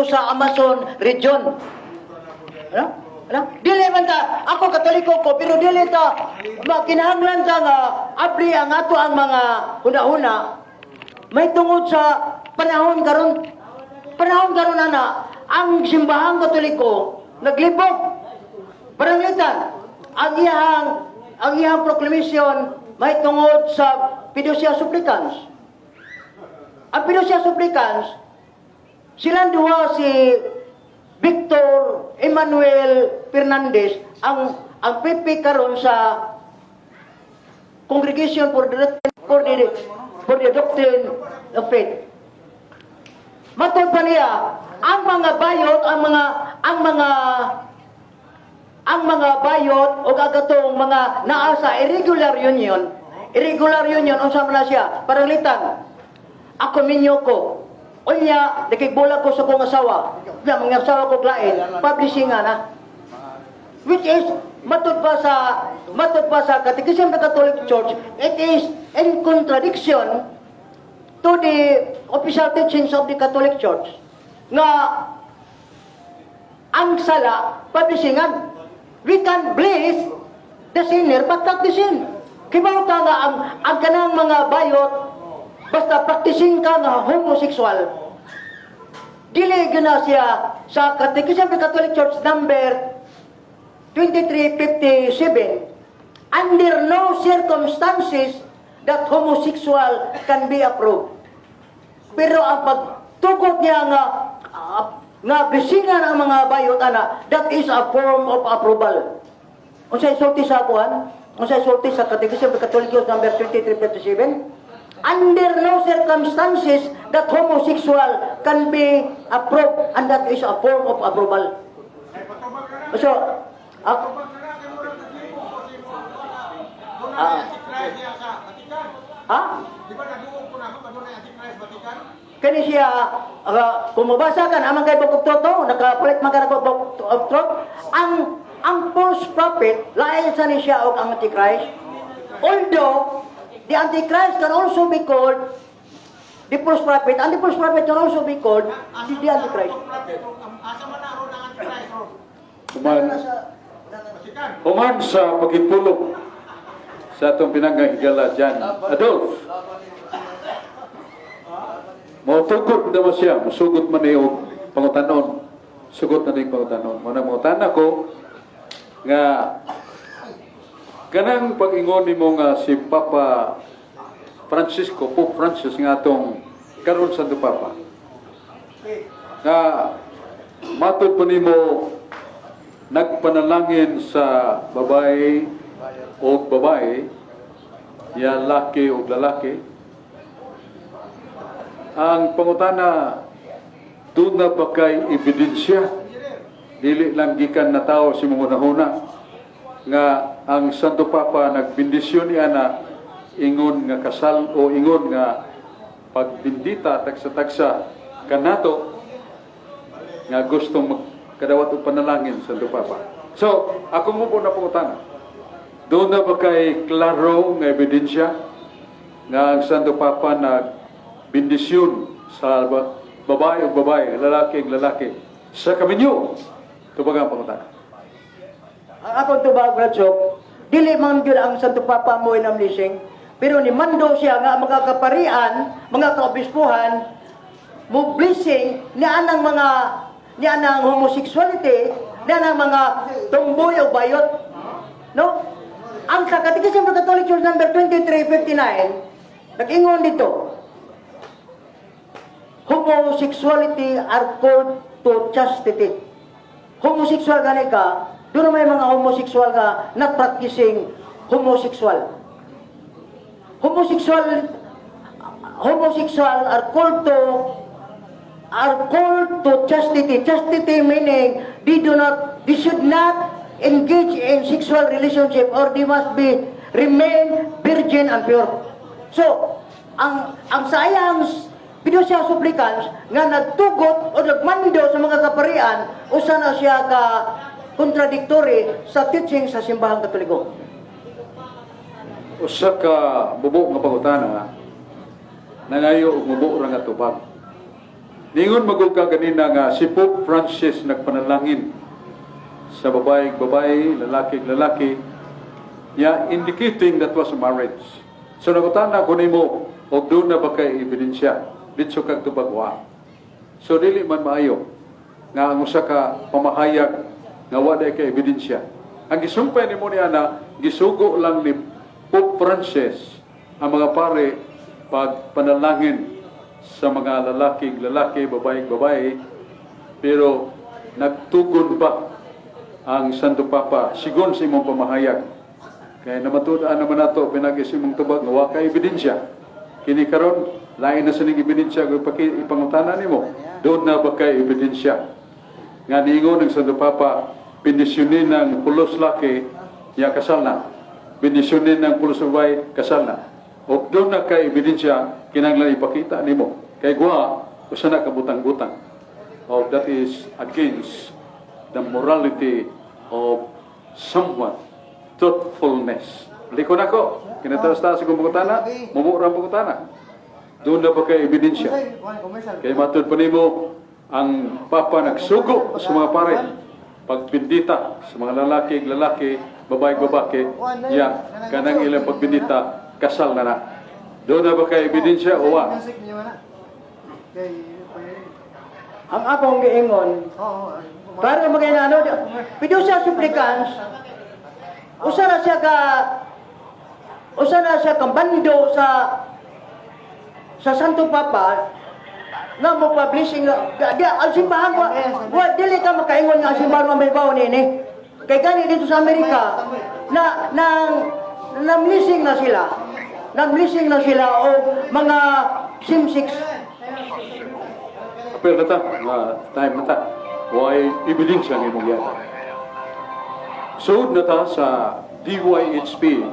sa Amazon region. Ano? Ano? Dili man ta, ako Katoliko ko, pero dili ta kinahanglan ta nga abli ang ato ang mga huna-huna. May tungod sa panahon karon. Panahon karon ana, ang simbahang Katoliko naglibog. Paranglitan ang iyang proclamation may tungod sa Fiducia Supplicans. Ang Fiducia Supplicans, silang duha si Victor Emmanuel Fernandez ang PP karon sa Congregation for the Doctrine of Faith. Matod pa niya, ang mga bayot, ang mga bayot o agatong mga naa sa irregular union unsa man na siya paranglitan. Ako minyo ko unya nakigbola ko sa kong asawa. Nga mga asawa ko lain, publishing na. Which is matod pa sa Catechism of the Catholic Church, it is in contradiction to the official teachings of the Catholic Church nga ang sala publishingan. We can bless the sinner but not the sin. Kibaw ka nga ang kanang mga bayot basta practicing ka nga homosexual. Dili gina siya sa Catechism of the Catholic Church number 2357. Under no circumstances that homosexual can be approved. Pero ang pagtugot niya nga bisingan ang mga bayot ana, that is a form of approval. Unsay sulti sa kuan? Unsay sulti sa Catechism of the Catholic Church number 2357? Under no circumstances that homosexual can be approved, and that is a form of approval. So, kani siya, kung mabasa ka, amang kay Book of Truth, nakapalit man ka na Book of Truth, ang false prophet, lain sa ni siya o ang Antichrist. Although, the Antichrist can also be called the false prophet, and the false prophet can also be called the Antichrist. Human sa pagipulong sa atong pinanggahigala dyan. Adolf, mautugot naman siya, masugot man yung pangutanon. Sugot na yung pangutanon. Muna ko nga kanang pag-ingon mo nga si Papa Francisco, Pope Francis nga atong karon Santo Papa. Nga matod pa nimo nagpanalangin sa babae o babae, ya laki o lalaki. Ang pangutana, doon na ba kay ebidensya? Dili lang gikan na tao si mga huna nga ang Santo Papa nagbindisyon niya na ingon nga kasal o ingon nga pagbindita tagsa-tagsa kanato nga gustong magkadawat o panalangin Santo Papa. So, ako mo po na pangutana. Doon na ba kay klaro nga ebidensya nga ang Santo Papa nagbindisyon sa babae o babae, lalaki o lalaki sa kaminyo? Ito ba ang pangutana? Ang akong tubag, Bradsok, dili man yun ang Santo Papa mo inamlising, pero ni mando siya nga mga kaparian, mga kaobispuhan, mo blessing niya anang homosexuality, niya anang mga tumboy o bayot. No? Ang sa Catechism of the Catholic Church number 2359, nag-ingon dito, homosexuality are called to chastity. Homosexual gani ka, doon may mga homosexual nga not practicing homosexual. Homosexual are called to chastity. Chastity meaning they should not engage in sexual relationship or they must remain virgin and pure. So, ang sayang Fiducia Supplicans nga nagtugot o nagmando sa mga kaparian usa na siya ka contradictory sa teaching sa simbahang Katoliko. Usa ka bubo nga pangutana nangayo og mubo ra nga tubag Ningon magug ka ganina nga si Pope Francis nagpanalangin sa babae, lalaki, indicating that was a marriage. So nagutana ko nimo og doon na ba kay ebidensya dito kag tubagwa. So dili man maayo nga ang usa ka pamahayag nga wa day kay ebidensya. Ang gisumpay nimo niya na gisugo lang ni Pope Francis ang mga pare pag panalangin sa mga lalaki, babae, pero nagtugon ba ang Santo Papa sigon sa imong pamahayag? Kaya namatutaan naman nato pinag-is imong tubag nga wa kay ebidensya. Kini karon lain na sa ning ebidensya kung ipangutana nimo, doon na ba kay ebidensya? Nga niingon ng Santo Papa, bendisyonin ng pulos laki, ya kasal na. Bendisyonin ng pulos babae, kasal na. O doon na kay ebidensya, kinanglan ipakita nimo. Kay guha, usa na kabutang-butang. O that is against the morality of someone. Truthfulness. Liko na ko. Kinatawas-tawas kong pagkutana, mumurang pagkutana. Doon na ba kay ebidensya? Kay matod pa nimo, ang Papa nagsugo sa mga pare. Pagbindita sa mga lalaki, babae, kanang ilang pagbindita, kasal na na. Doon na ba kay ebidensya o wa? Ang akong giingon, para magainano, pido siya supplicants, usa na siya kambando sa Santo Papa, na mo publishing ang simbahan ko, dili ka makaingon nga ang simbahan mo may baon nini. Kay gani dito sa Amerika, namlising na sila o mga simsix. Apel na ta, time na ta. Why ebidensya ng imong yata. Suod na ta sa DYHP,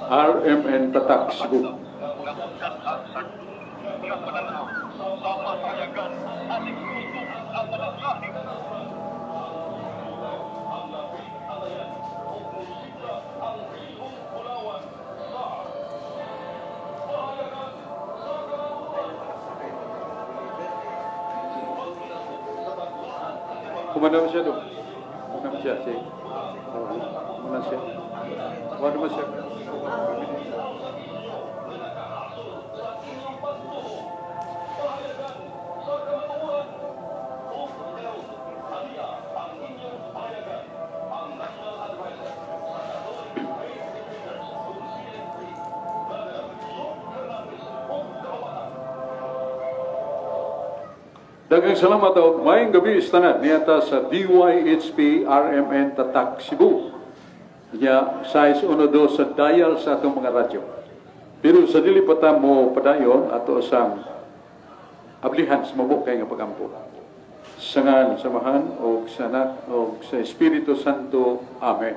RMN Tatak, Cebu. Kumana mo siya doon. Kumana mo siya. Kumana siya. Kumana mo siya. Daghang salamat o mayong gabi istanad niyata sa DYHP RMN Tatak Cebu. Kaya size 1-2 sa dial sa atong mga radyo. Pero sa dili pa ta mo padayon ato sang ablihan sa mabukay nga pagampo. Sangan samahan o sa anak o sa Espiritu Santo. Amen.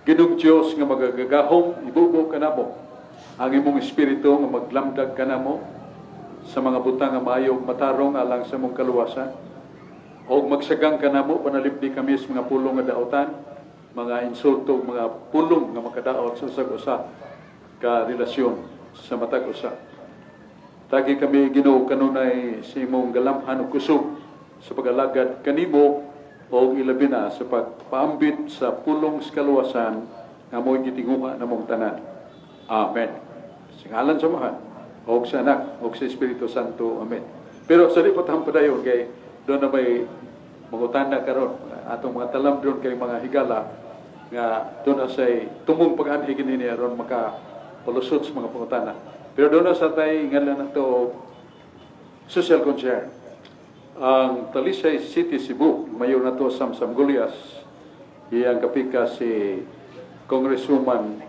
Ginong Diyos nga magagagahom ibubo kanamo ang imong espiritu nga maglamdag kanamo sa mga butang nga maayong matarong alang sa mong kaluwasan. O magsagang ka na mo, panalipdi kami sa mga pulong nga daotan, mga insulto, mga pulong nga makadaot sa usag-usa ka relasyon sa matag-usa. Tagi kami Ginoo kanunay sa imong galamhan o kusog sa pag-alagad kanimo o ilabi na sa pagpaambit sa pulong sa kaluwasan nga mo'y gitinguha na mong tanan. Amen. Singalan sa mahal. O sa anak, o sa Espiritu Santo. Amen. Pero sa lipat ang padayon kay doon na may magutan na karon atong mga talam doon kay mga higala nga doon na say tumong pag-anhigin niya ron makapalusot sa mga pangutana. Pero doon na sa tay ngalan na to social concern. Ang Talisay City, Cebu, mayor na to Sam Gulyas, iyang kapika si Congresswoman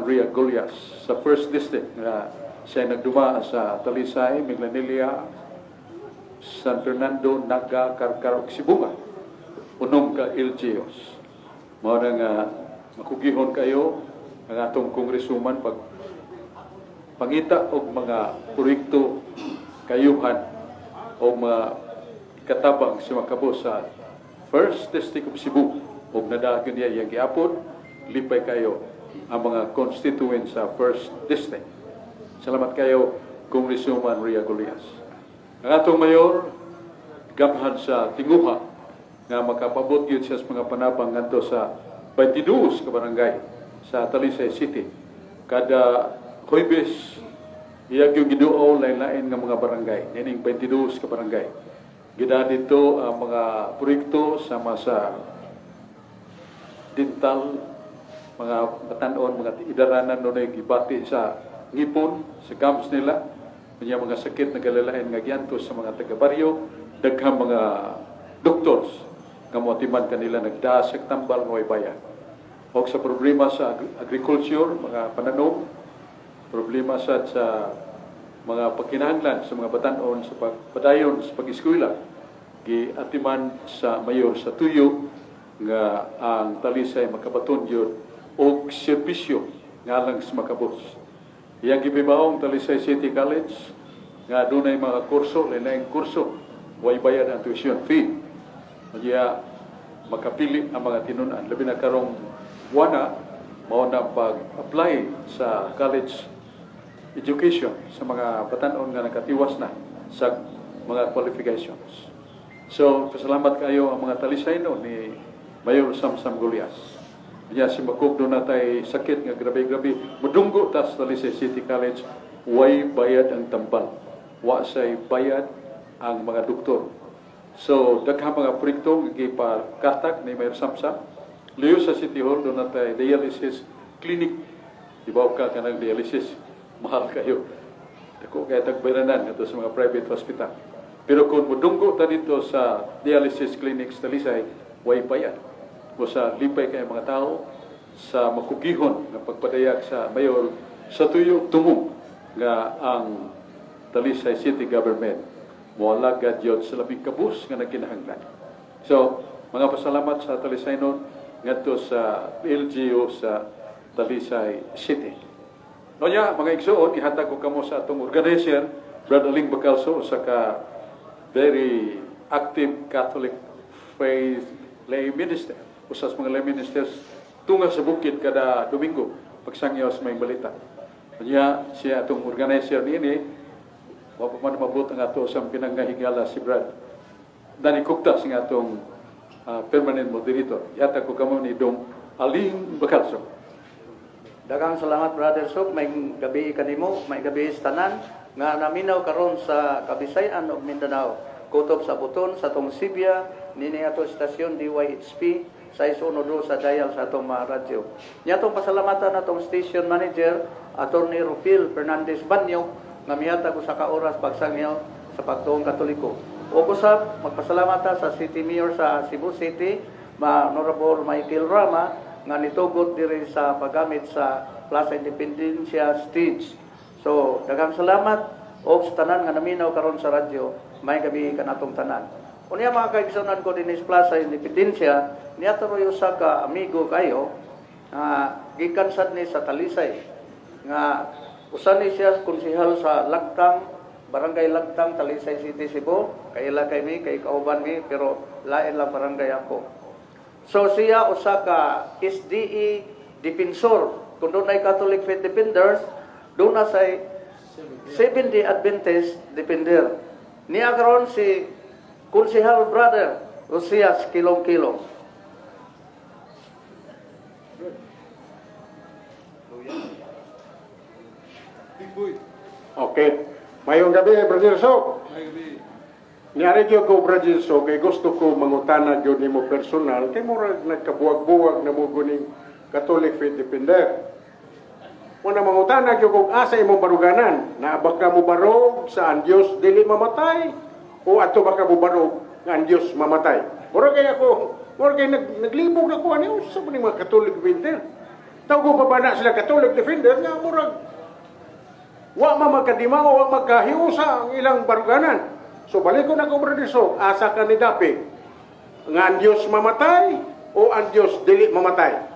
Ria Gulyas sa First District na siya nagduma sa Talisay, Miglanilla, San Fernando, Naga, Carcarog, Sibunga. Unong ka LGOs. Mao nga makugihon kayo ang atong Congresswoman pag pangita og mga proyekto kayuhan o mga katabang si makabo sa First District of Cebu o nadagin niya yung giapon, lipay kayo ang mga constituents sa First District. Salamat kayo, Congresswoman Ria Gulyas. Ang atong mayor, gamhan sa tinguha, nga makapabot yun siya sa mga panabang ngadto sa 22 ka barangay sa Talisay City. Kada Huwebes, iyag yung giduo lain-lain nga mga barangay, nining 22 ka barangay. Gida dito ang mga proyekto sama sa dental, mga batanon, mga idaranan nun ay gibati sa ngipon, sa gums nila, mga sakit na galalain nga giantos sa mga taga-baryo, daghang mga doctors nga motiman kanila nagdasag tambal ng bayan. O sa problema sa agriculture, mga pananom, problema sa mga pagkinahanglan sa mga batanon sa pagpadayon sa pag-eskwela, giatiman sa mayor sa tuyo nga ang Talisay makabaton yun o serbisyo nga lang sa makabos. Iyang gibibaong Talisay City College nga doon ay mga kurso, lain kurso, way bayad ang tuition fee. Kaya makapili ang mga tinunan. Labi na karong wana, mao na pag-apply sa college education sa mga batanon nga nakatiwas na sa mga qualifications. So, pasalamat kayo ang mga Talisayno ni Mayor Samsam Gulyas. Kaya si Makog doon na tayo sakit nga grabe-grabe. Mudunggo ta sa Talisay City College, way bayad ang tambal. Wa say bayad ang mga doktor. So, daghang mga proyekto nga gipakatak ni Mayor Samsam. Liyo sa City Hall, doon na tayo dialysis clinic. Ibaw ka ka ng dialysis. Mahal kayo. Dako kaya tagbayranan ito sa mga private hospital. Pero kung mudunggo ta dito sa dialysis clinic sa Talisay, way bayad. O sa lipay kay mga tao sa makugihon ng pagpadayag sa mayor sa tuyo tumong nga ang Talisay City Government moalagad yun sa labing kabus nga nagkinahanglan. So, mga pasalamat sa Talisaynon ngadto sa LGU sa Talisay City. Nonya, mga igsoon, ihatag ko kamo sa atong organizer, Brad Aling Bacalso, sa ka very active Catholic faith lay minister. Usas mga lay ministers tunga sa bukid kada Domingo pagsangyaw sa may balita. Kanya siya atong organizer niini wa pa man mabot ang ato sa pinanggahigala si Brad. Dani kuktas nga atong permanent moderator. Yata ko kamo ni Dong Aling Bacalso. Daghang salamat Brother Sok, may gabi kanimo, may gabi sa tanan nga naminaw karon sa Kabisayan ug Mindanao. Kutob sa buton sa tong Sibya, nini ato estasyon DYHP sa isunudo sa dial sa atong mga radyo. Nya tong pasalamatan atong station manager Attorney Rufil Fernandez Banyo nga mihatag usa ka oras pagsangyaw sa pagtuong Katoliko. O kusab magpasalamata sa City Mayor sa Cebu City, Honorable Michael Rama nga nitugot diri sa paggamit sa Plaza Independencia stage. So, daghang salamat o sa tanan nga naminaw karon sa radyo, may gabi kanatong tanan. Unya mga kaigsunan ko din sa Plaza Independencia, niya tuloy usa ka amigo kayo gikan sad ni sa Talisay nga usa ni siya konsehal sa Lagtang, Barangay Lagtang, Talisay City, Cebu. Kaila kay mi, kay kauban mi, pero lain lang barangay ako. So siya usa ka SDE defensor. Kung doon ay Catholic Faith Defenders, doon na say Seventh-day Adventist Defender. Niya karon si Konsehal Brother Rosias Kilong-Kilong. Okay. Mayong gabi, Brother Sok. Niyari ko, Brother Sok, kay gusto ko mangutana yun mo personal, kay murag nagkabuwag-buwag na mo guning Catholic Faith Defender. Una mangutana yun kung asa imong baruganan, na baka mo barog sa ang Diyos dili mamatay, o ato baka mo barog nga ang Diyos mamatay. Murag kay ako, murag kay naglibog na ko, ano sa mga Catholic Defender? Tawag ko pa ba na sila Catholic Defender, nga murag wa magkadima o wa magkahiusa ang ilang baruganan. So balik ko na ko, Brother Sok, asa ka ni Dapi, nga ang Diyos mamatay o ang Diyos dili mamatay?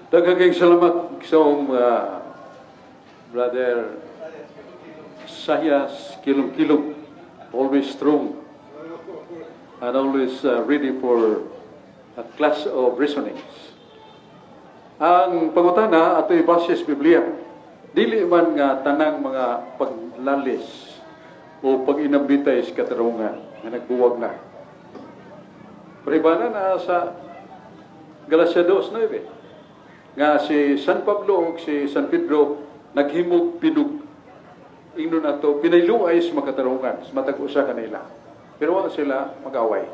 Daghang salamat sa Brother Sayas Kilong-Kilong, always strong and always ready for a class of reasonings. Ang pangutana ato ibase sa Biblia dili man nga tanang mga paglalis o pag-inambitay sa katarungan nga nagbuwag na. Pribana na sa Galacia 2:9 nga si San Pablo o si San Pedro naghimog pinug ingno na to pinayluay sa makatarungan sa matag usa kanila. Pero wala sila mag-away.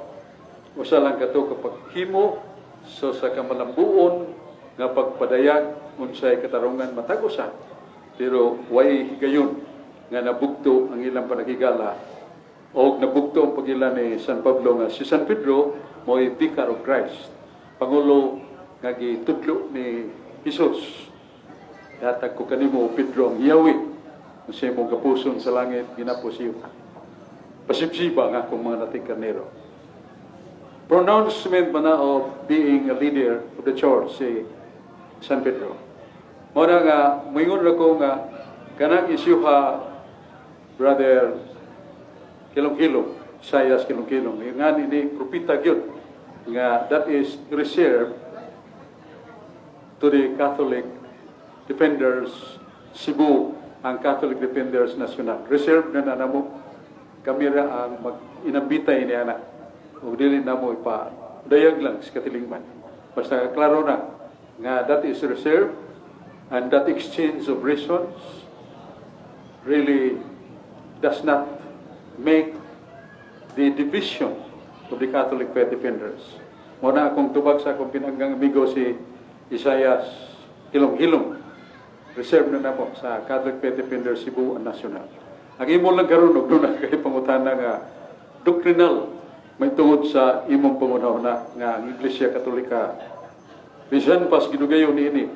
Usa lang kato kapag himo so sa kamalambuon nga pagpadayag unsay katarungan matag usa. Pero way higayon nga nabugto ang ilang panagigala o nabugto ang pagila ni San Pablo nga si San Pedro mo'y Vicar of Christ. Pangulo nga gitudlo ni Jesus. Hatag ko kanimo Pedro ang Yahweh sa imong kapuson sa langit ginapos iyo. Pasipsiba nga akong mga nating karnero. Pronouncement man na of being a leader of the church si San Pedro. Muna nga, moingon ra ko nga kanang isyuha Brother Kilong-Kilong, Isaias Kilong-Kilong, nga ni propita gyud nga that is reserved to the Catholic Defenders Cebu, ang Catholic Defenders National. Reserved na namo kami ra ang mag-inambitay ni anak. O dili na mo ipa-dayag lang sa katilingman. Basta klaro na nga that is reserved and that exchange of reasons really does not make the division of the Catholic Faith Defenders. Muna akong tubag sa akong pinanggang amigo si Isaias Kilong-Kilong. Reserve na namo sa Catholic Faith Defenders Cebu and National. Ang imo lang karon og doon kay pangutana nga doctrinal may tungod sa imong pangunahuna nga ang Iglesia Katolika. Bisan pas gidugayon niini,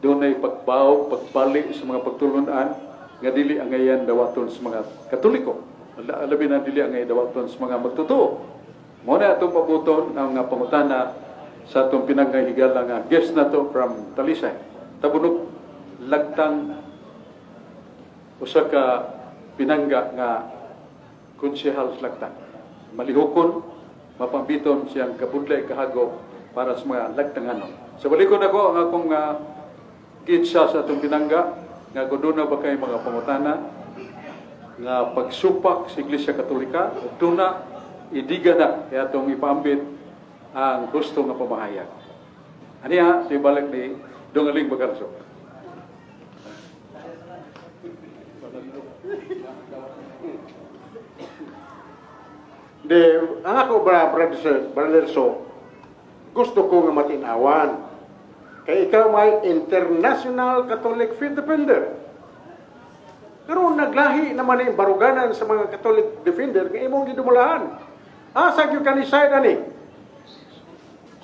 doon ay pagbaw, pagpali sa mga pagtulunan nga dili angayan dawaton sa mga Katoliko. Alabi na dili angay dawaton sa mga magtotoo. Mo na atong pabuton ang nga pangutana sa atong pinanghigala nga guest na to from Talisay. Tabunog lagtang usa ka pinangga nga konsehal sa lagtang. Malihukon, mapambiton siyang kabudlay kahago para sa mga lagtanganon. Sa balikon ako ang akong gitsa sa atong pinangga nga kung doon na ba kayo mga pangutana nga pagsupak sa Iglesia Katolika o doon na idiga na kaya itong ipaambit ang gusto nga pamahayag. Aniya, sa ibalik ni Dongaling Bagarso. Ang ako brother so, gusto ko nga matinawan. Kaya ikaw may International Catholic Faith Defender. Pero naglahi naman yung baruganan sa mga Catholic Defender kaya imong gidumulahan. Asa yung kanisay na ni?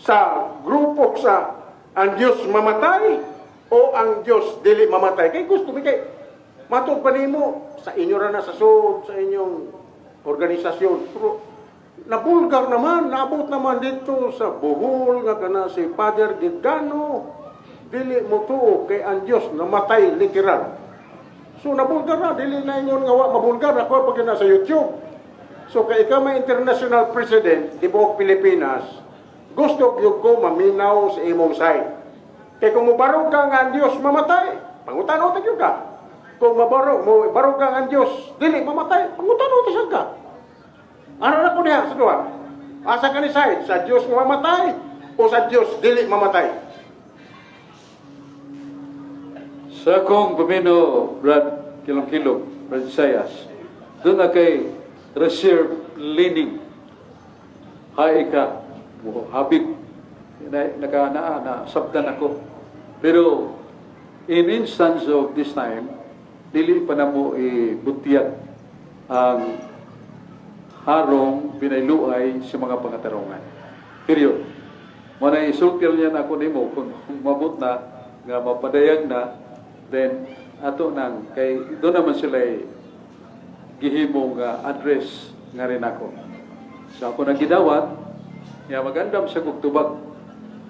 Sa grupo sa ang Diyos mamatay o ang Diyos dili mamatay? Kaya gusto mo kay matod pa nimo sa inyo ra na sa sud, sa inyong organisasyon. Pero nabulgar naman, naabot naman dito sa Bohol nga kana si Father Gidgano. Dili mo tuo kay ang Diyos namatay literal. So nabulgar na, dili na ingon nga mabulgar ako pag nasa YouTube. So kay ikaw may international president di buong Pilipinas, gusto gyud ko maminaw sa imong side. Kay kung mubarog ka nga ang Diyos mamatay, pangutanaw ta gyud ka. Kung barog ka nga ang Diyos dili mamatay, pangutanaw ta sad ka. Ano na po niya sa duwa? Asa ka ni side? Sa Diyos nga mamatay o sa Diyos dili mamatay? Sa akong pamino, Brad Kilong-Kilong, Brad Isaias, doon na kay reserve leaning. Hay ka, habig, na sabdan ako. Pero, in instance of this time, dili pa na mo ibutiyag ang harong pinayluay sa mga pangatarungan. Period. Muna isultil niya na ako nimo kung mabut na, nga mapadayag na, then ato nang kay doon naman sila gihimong address nga rin ako. So ako nang gidawat, nga magandam sa kugtubag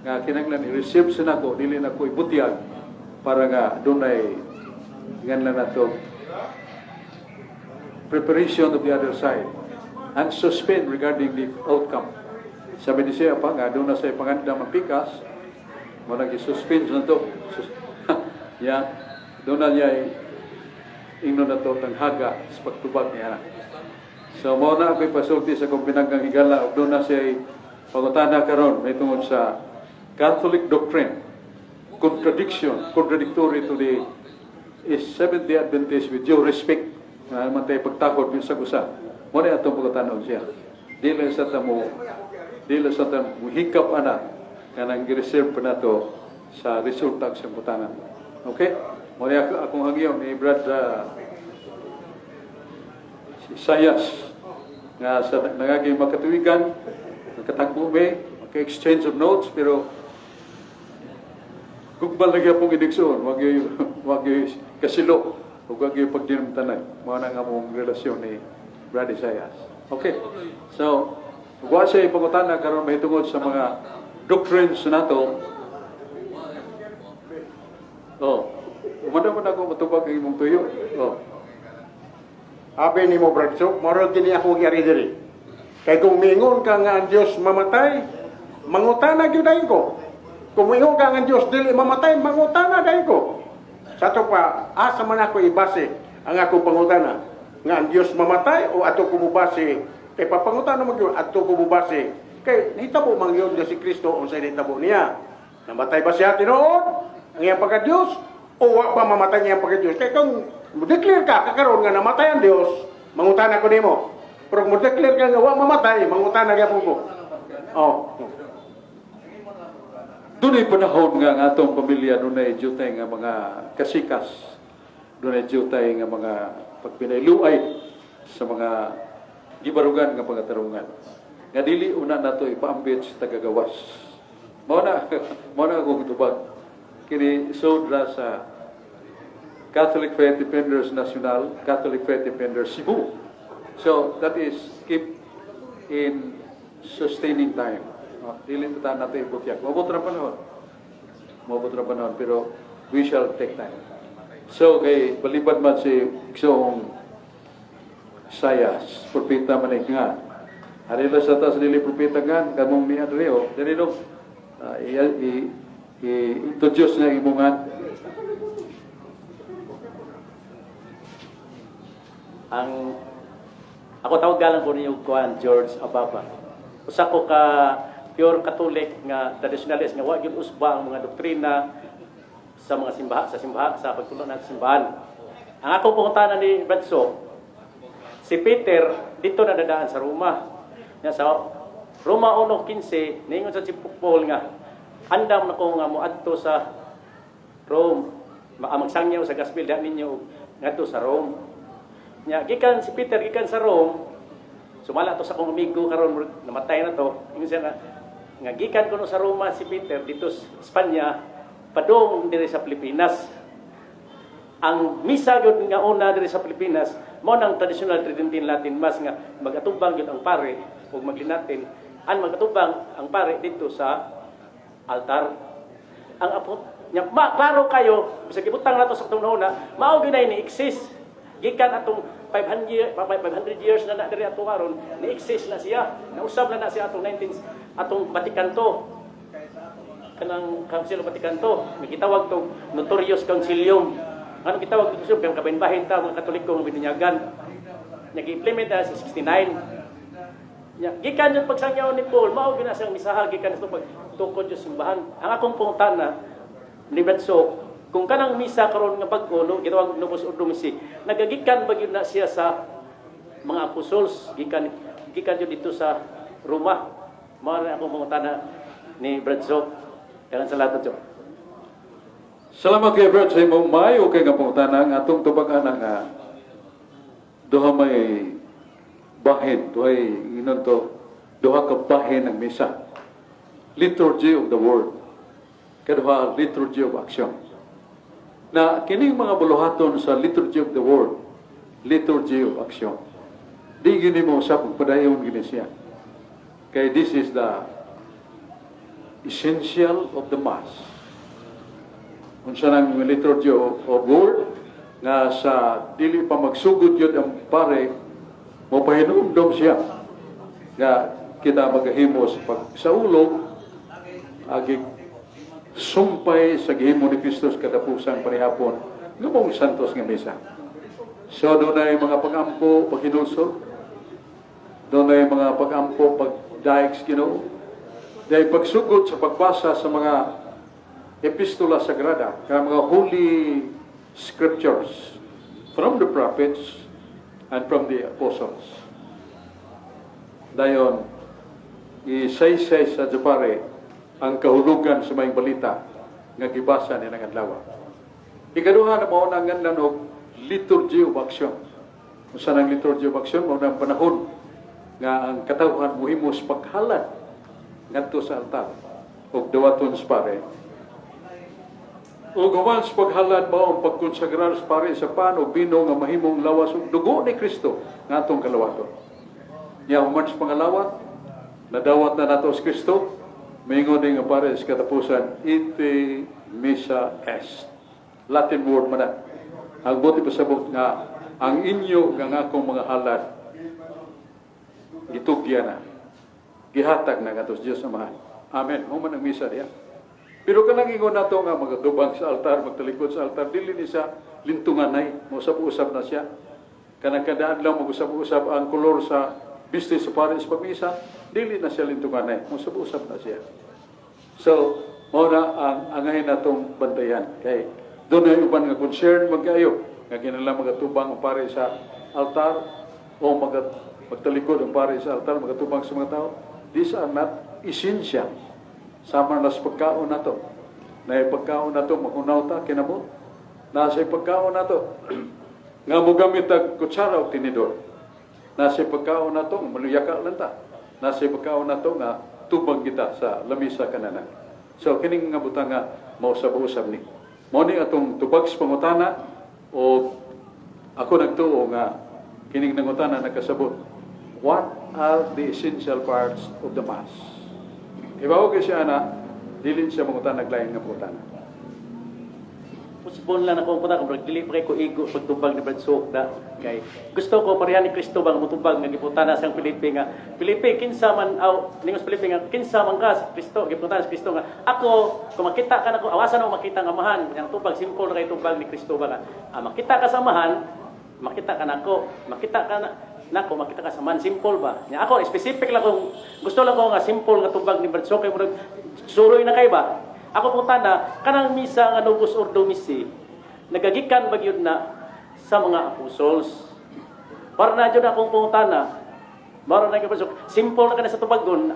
nga kinahanglan i-receive sa nako dili na ko ibutiyag para nga doon ay ganlan nato preparation of the other side and suspend regarding the outcome. Sabi ni siya pa nga doon na sa pangandam ang pikas mo nag-suspend na to. Yeah. doon na niya ingno na to tanghaga sa pagtubag niya. So mo na ako'y pasulti sa kong pinanggang higala ug doon na siya pangutana karon may tungod sa Catholic doctrine, contradictory to the Seventh-day Adventist with due respect na naman tayo pagtakod sa gusa. Mo na itong pagkatanaw siya. Dila sa tamo hikap ana kanang gi-reserve pa nato sa resulta sa putanan. Okay? Mo na akong hangyo ni Brad Sayas nga sa nagaging makatuwigan, nakatagpo may, maka-exchange of notes, pero kung balagya pong idiksoon, wag yung kasilo, wag yung pagdinamtanay. Mga na nga mong relasyon ni Brad Sayas. Okay. So, huwag siya ipangutana karon may tungod sa mga doctrines nato. Oh, umanda mo na ako matubag ang imong tuyo. Oh. Abi ni mo Brad Sok, moral kini ako gyari diri. Kay kung mingon ka nga ang Dios mamatay, mangutana gyud dayon ko. Kung mingon ka nga ang Dios dili mamatay, mangutana dayon ko. Sa to pa, asa man ako ibase ang ako pangutana nga ang Dios mamatay o ato ko mubase kay papangutana mo gyud ato ko mubase kay hitabo man gyud nga si Kristo unsay hitabo niya. Namatay ba siya tinuod ang iyang pagka-Dios o wa pa mamatay niya ang pagka-Dios? Kay kung mo-declare ka kakaroon nga namatay ang Dios, mangutana ko nimo. Pero kung mo-declare ka nga wa mamatay, mangutana gyapon ko. Oh. Doon ay panahon nga ang atong pamilya doon ay jutay nga mga kasikas. Doon ay jutay nga mga pagpinayluay sa mga gibarugan nga pagatarungan. Nga dili una nato ipaambit sa tagagawas. Mao na akong tubag. Kini sodra sa Catholic Faith Defenders National, Catholic Faith Defenders Cebu. So that is keep in sustaining time. Dili ta natin ibutyak. Mabot ra panahon, pero we shall take time. So kay balibad man si Iksong Sayas, propeta man nga. Harila sa tas dili propeta nga kamong ni Adreo. Dili no ito Diyos na imungan. Ako tawag galang ko niyo Juan George Ababa. Usa ko ka pure Catholic nga traditionalist nga wa gyud usba ang mga doktrina sa mga simbahan sa pagtulong ng simbahan. Ang akong pangutana ni Bradso, si Peter dito na dadaan sa Roma. Nya sa Roma 1:15 ningon sa si Paul nga andam na ko nga moadto sa Rome. Magsangyaw sa gospel da ninyo ngadto sa Rome. Nya gikan si Peter gikan sa Rome, sumala to sa akong amigo karon namatay na to. Ingon siya nga gikan kuno sa Roma si Peter dito sa Espanya padong diri sa Pilipinas. Ang misa gyud nga una diri sa Pilipinas mao nang traditional Tridentine Latin Mass nga magatubang gyud ang pare ug maglinatin an magatubang ang pare dito sa altar. Ang apot nya klaro kayo bisag ibutang nato sa atong una mao gyud ni exist. Gikan atong 500 years na diri ato karon ni-exist na siya. Nausab na siya atong 19 atong Vatican to. Kanang Council of Vatican to, may gitawag to Notorious Concilium. Ano gitawag dito kang kabahin ta mga Katoliko nga bininyagan. Nag-implement na sa 69. Gikan yung pagsangyaw ni Paul, mao gina siyang misaha gikan ito pagtukod yung simbahan. Ang akong pungutana ni Bradso, kung kanang misa karon nga bag-o no gitawag Novus Ordo Missae, nagagikan ba gyud na siya sa mga apostles gikan gyud dito sa Roma. Mao na akong pangutana ni Bradso. Dagan salamat jo. Salamat kay Brad sa imong maayo kay nga pangutana nga atong tubag-ana nga duha may bahin, duha ka bahin ng misa. Liturgy of the Word. Kaduha liturgy of action. Na kining mga buluhaton sa liturgy of the Word, liturgy of action. Di gini mo sa pagpadayon gini siya. Kay this is the essential of the Mass. Unsa nang liturgy of Word nga sa dili pa magsugod yun ang pare mo pahinumdom siya nga kita magahimo sa ulog agig sumpay sa gihimo ni Kristo kadapusang panihapon ngumong santos nga misa. So, doon na yung mga pag-ampo, paghinusod. Doon na yung mga pag-ampo, pag-daig sa Ginoo. Dahil pagsugod sa pagbasa sa mga epistola sagrada, kaya mga holy scriptures from the prophets and from the apostles. Dayon, isaysay sa Japare ang kahulugan sa may balita nga gibasa ni ng adlaw. Ikaduha na mao nang nganlan og liturgy of action. Usa nang liturgy of action mao nang panahon nga ang katawhan mohimos paghalad ngadto sa altar ug dawaton sa pare. Ug human sa paghalad mao ang pagkonsagrar sa pare sa pan o bino nga mahimong lawas ug dugo ni Kristo nga atong kalawaton. Ya human sa pangalawat nadawat na nato sa Kristo, maingon nga pare sa katapusan, ite missa est. Latin word man na. Ang buti pasabot nga, ang inyo nga akong mga halad, gitugya na. Gihatag na katos Diyos Amahan. Amen. Human ang misa diya. Pero kanang ingon nato nga magadubang sa altar, magtalikod sa altar, dili ni sa lintunganay, usap-usap na siya. Kanang kadaan lang mag-usap-usap ang kolor sa business sa pare sa pagmisa, dili na siya lintunganay, usap-usap na siya. So, mao na ang angahin natong bantayan. Kay doon na uban nga concern magkayo nga kinahanglan magatubang ang pare sa altar o magtalikod ang pare sa altar magatubang sa mga tao. These are not essential. Sama na sa pagkaon nato. Na pagkaon nato makunaw ta kinabot. Nasa pagkaon nato nga mogamit og kutsara o tinidor. Nasa pagkaon nato maluyaka lang ta. Nasa pagkaon nato nga tubang kita sa lamisa kanana. So kining nga butang nga mao sa usab ni. Mao ni atong tubag sa pangutana o ako nagtuo nga kining nangutana nakasabot. What are the essential parts of the Mass? Ibaw kay siya na dili siya mangutana naglain nga pangutana. Pusbon lang ako punta kung dili pa kay ko igo pagtubag ni Brad Sok da kay gusto ko pareha ni Kristo bang mutubag nga giputana sang Filipe nga Filipe kinsa man aw ningos Filipe nga kinsa man ka sa Kristo giputana sa Kristo nga ako kung makita ka nako awasan ako makita nga mahan yang tubag simple kay tubag ni Kristo ba nga makita ka sa mahan makita ka nako makita ka nako makita ka sa man simple ba nya ako specific lang kung gusto lang ko nga simple nga tubag ni Brad Sok kay murag suroy na kay ba. Ako po tanda, kanang misa nga Novus Ordo Missi, nagagikan ba yun na sa mga apostles. Para na dyan akong pungutana, para na yung simple na ka na sa tubagon,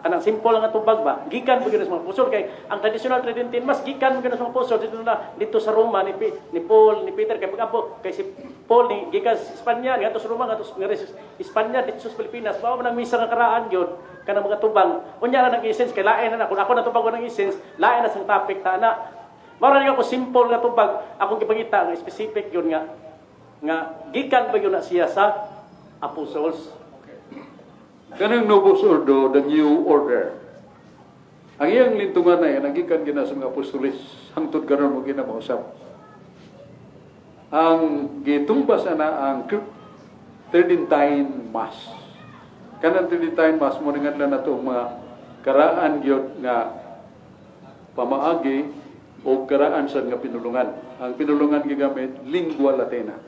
kanang simple lang ang tubag ba, gikan ba yun sa mga apostol. Kaya ang traditional Tridentine Mass, gikan ba yun sa mga apostol. Dito sa Roma, ni Paul, ni Peter, kaya pag-apo, kay si Paul, gikan sa Espanya, nga sa Roma, nga sa Espanya, dito sa Pilipinas, bawa mo ng misa nga karaan yun, kanang mga tubang, unya na nag-essence, kay lain na kung ako natubag ko ng essence, lain na sang topic ta na. Maraming ako simple nga tubag, akong gipangita nga specific yun nga gikan ba yun na siya sa apostles. Kanang Novus Ordo, the new order. Ang iyang lintungan na yan, nagikan gina sa mga apostolis, hangtod karon mo gina mausap. Ang gitumbas na ang Tridentine Mass. Kanang Tridentine Mass, mo ringan lang na ito mga karaan gyud nga pamaagi o karaan sa nga pinulungan. Ang pinulungan gigamit, lingua latina.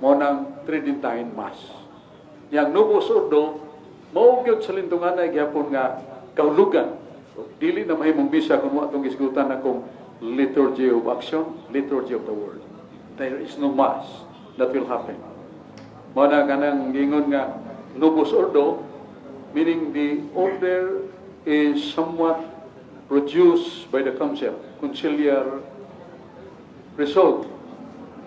Mo ng Tridentine Mass. Yang Novus Ordo, maugyod sa lintungan na gyapon nga kahulugan. So, dili na mahimong bisa kung mo atong isgutan na kung liturgy of action, liturgy of the word. There is no Mass that will happen. Mo na kanang gingon nga Novus Ordo, meaning the order is somewhat produced by the council, conciliar result.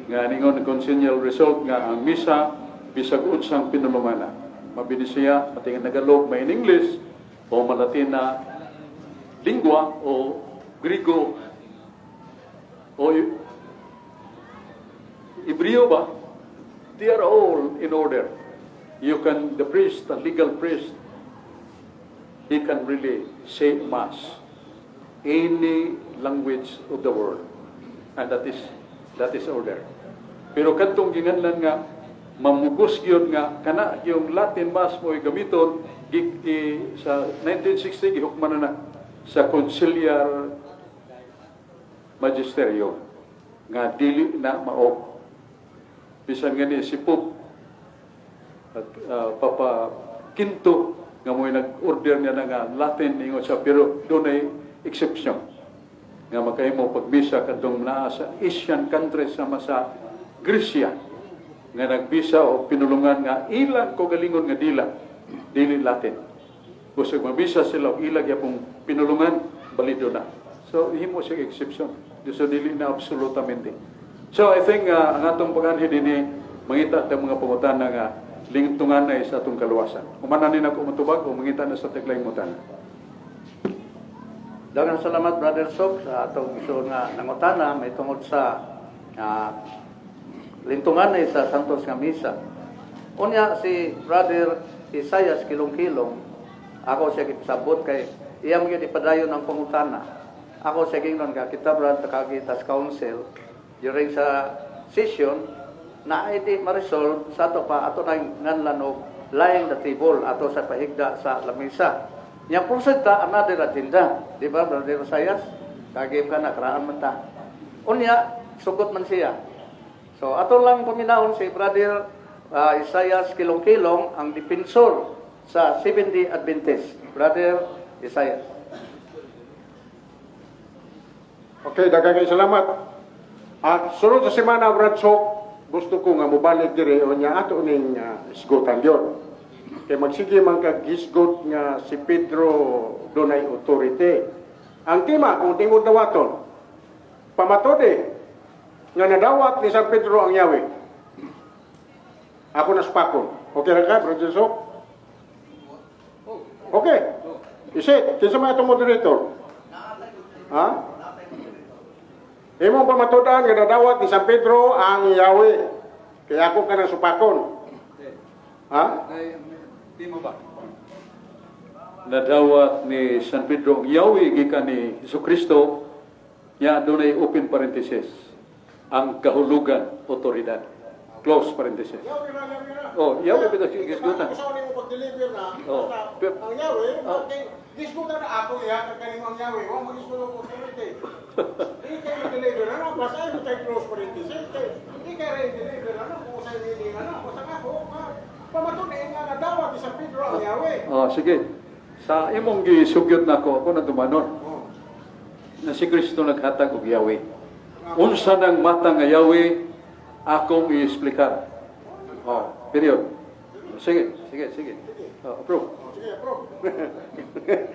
Nga ningon conciliar result nga ang misa bisag unsang pinulungan na. Mabinisiya, pati nga Tagalog, may in English, o Malatina, lingua, o Grigo, o Hebreo ba? They are all in order. The priest, the legal priest, he can really say Mass, any language of the world. And that is order. Pero kantong ginganlan nga, mamugos yun nga, kana yung Latin Mass mo gamiton sa 1960, gihukman na sa Conciliar Magisterium. nga dili na mao. Bisan nga ni si Pope at Papa Quinto nga mo'y nag-order niya na nga Latin ingon siya, pero doon ay exception nga makahimo pagbisa kadtong naa sa Asian countries sama sa Gresya nga nagbisa o pinulungan nga ilan ko galingon nga dili Latin. Busog mabisa sila o ilag yapong pinulungan balido na. So himo siya exception. So dili na absolutamente. So I think ang atong pag-anhi dinhi mangita ta mga pangutana nga lingtungan na sa atong kaluwasan. Humanan ni nako matubag o mangita na sa teglayng mutan. Daghang salamat Brother Sok sa atong iso nga nangutana may tungod sa lintungan na sa Santos nga misa. Unya si Brother Isayas Kilong-Kilong, ako siya gitasabot kay iya mo gyud ipadayon ang pangutana. Ako siya gingnon nga kita brad kagitas council during sa session na iti ma-resolve sa ato pa ato nang nganlan og lying the table ato sa pahigda sa lamesa. Yang prosenta another agenda, di ba Brother Isayas? Kagim ka na karaan man ta. Unya sugot man siya. So ato lang paminahon si Brother Isayas Kilong-Kilong ang depensor sa Seventh-day Adventist. Brother Isayas. Okay, daghang salamat. At sunod sa semana, Brad Sok, gusto ko nga mubalik diri o niya ato ning isgutan yun. Kaya magsige man kag-isgot nga si Pedro dunay authority. Ang tema, kung tingod dawaton, pamatode nga nadawat ni San Pedro ang Yahweh. Ako na spakon. Okay ra ka, Brad Sok? Okay. Isit, kinsa man itong moderator? Ha? Imong pamatudaan nga nadawat ni San Pedro ang Yahweh. Kaya ako ka ng supakon. Ha? Di mo ba? Nadawat ni San Pedro ang Yahweh gikan ni Jesucristo, ya dunay open parenthesis. Ang kahulugan, otoridad. Close parenthesis. Oh, Yahweh bitaw gisgutan. Gusto mo pag-deliver na. Oh. Ang Yahweh, gisgutan na ako ya kanimo ang Yahweh. Wa mo gisgutan ko authority. Hindi kayo deliver na, basta ay tayo close parenthesis. Hindi kayo deliver na kung sa hindi na. Basta ako pamatunin nga nadawat ni San Pedro ang Yahweh. Oh, sige. Sa imong gisugyot nako, ako na tumanon. Na si Kristo naghatag og Yahweh. Unsa nang mata nga Yahweh akong i-explicar. Oh, period. Sige. Approve. Sige, approve.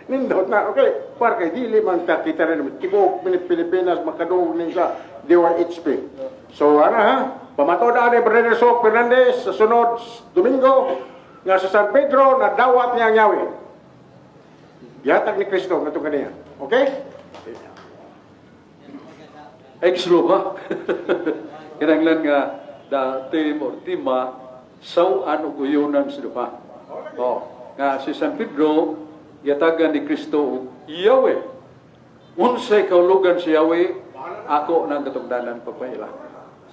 Nindot na, okay. Par kay dili man ta kita rin tibok Pilipinas makadung ning sa DYHP. So ana ha, pamatod ani Brother Sok Fernandez sa sunod Domingo nga sa San Pedro na dawat niya ang Yahweh. Gihatag ni Kristo ngadto kaniya. Okay? Exlo ba? Kinanglan nga dati or tima sawan ug uyunan sa duha. Oh, nga si San Pedro yatagan ni Kristo og Yahweh. Unsay kahulugan si Yahweh, ako nang katungdanan pagpaila.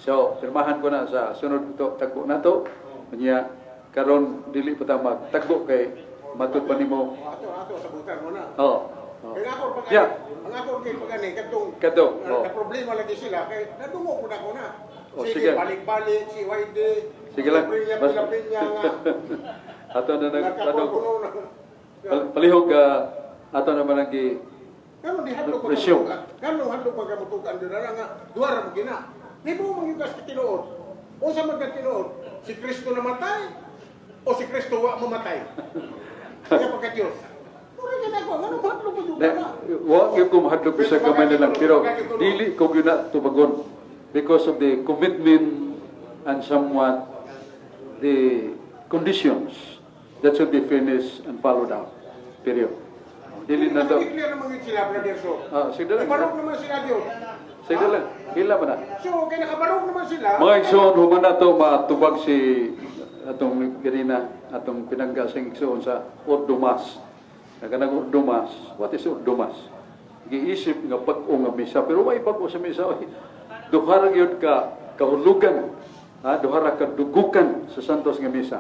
So, pirmahan ko na sa sunod ito, tagbo na to. Kanya, karon dili pa ta magtagbo kay matud pa nimo. Ato sa butan mo na. Oh. Kaya ako pag Yeah. ang ako kay pagani Kadtong, oh. na problema lagi sila kay nadungo ko na. Oh, Sige, sige. balik-balik si YD. Sige lang. Pinya nga. Ato na nagtanong. Nakapuno na. Palihog ato naman ang Kano di hadlo ko Presyong. Kano hadlo pagamutukan din na nga duara mo gina. Di mo mangigas ka tinuod. Unsa man ka tinuod? Si Kristo namatay o si Kristo wa mamatay? Kaya pagka Diyos. Puro ka na ko, ano hadlo mo yung na? Wa gyud ko mahadlok sa gamay na lang pero dili ko gyud na tubagon because of the commitment and somewhat the conditions that should be finished and followed up. Period. Dili na daw. Clear naman yun sila, Brother So. Sige lang. Barok naman sila Diyos. Sige lang. Hila pa na. So, kaya nakabarok naman sila. Mga igsoon, human na to matubag si atong ganina, atong pinanggasing igsoon sa Ordomas. Naganang Ordomas. What is Ordomas? Giisip nga pag-o nga misa. Pero may pag-o sa misa. Duhara yun ka kahulugan. Duhara ka dugukan sa Santos nga misa.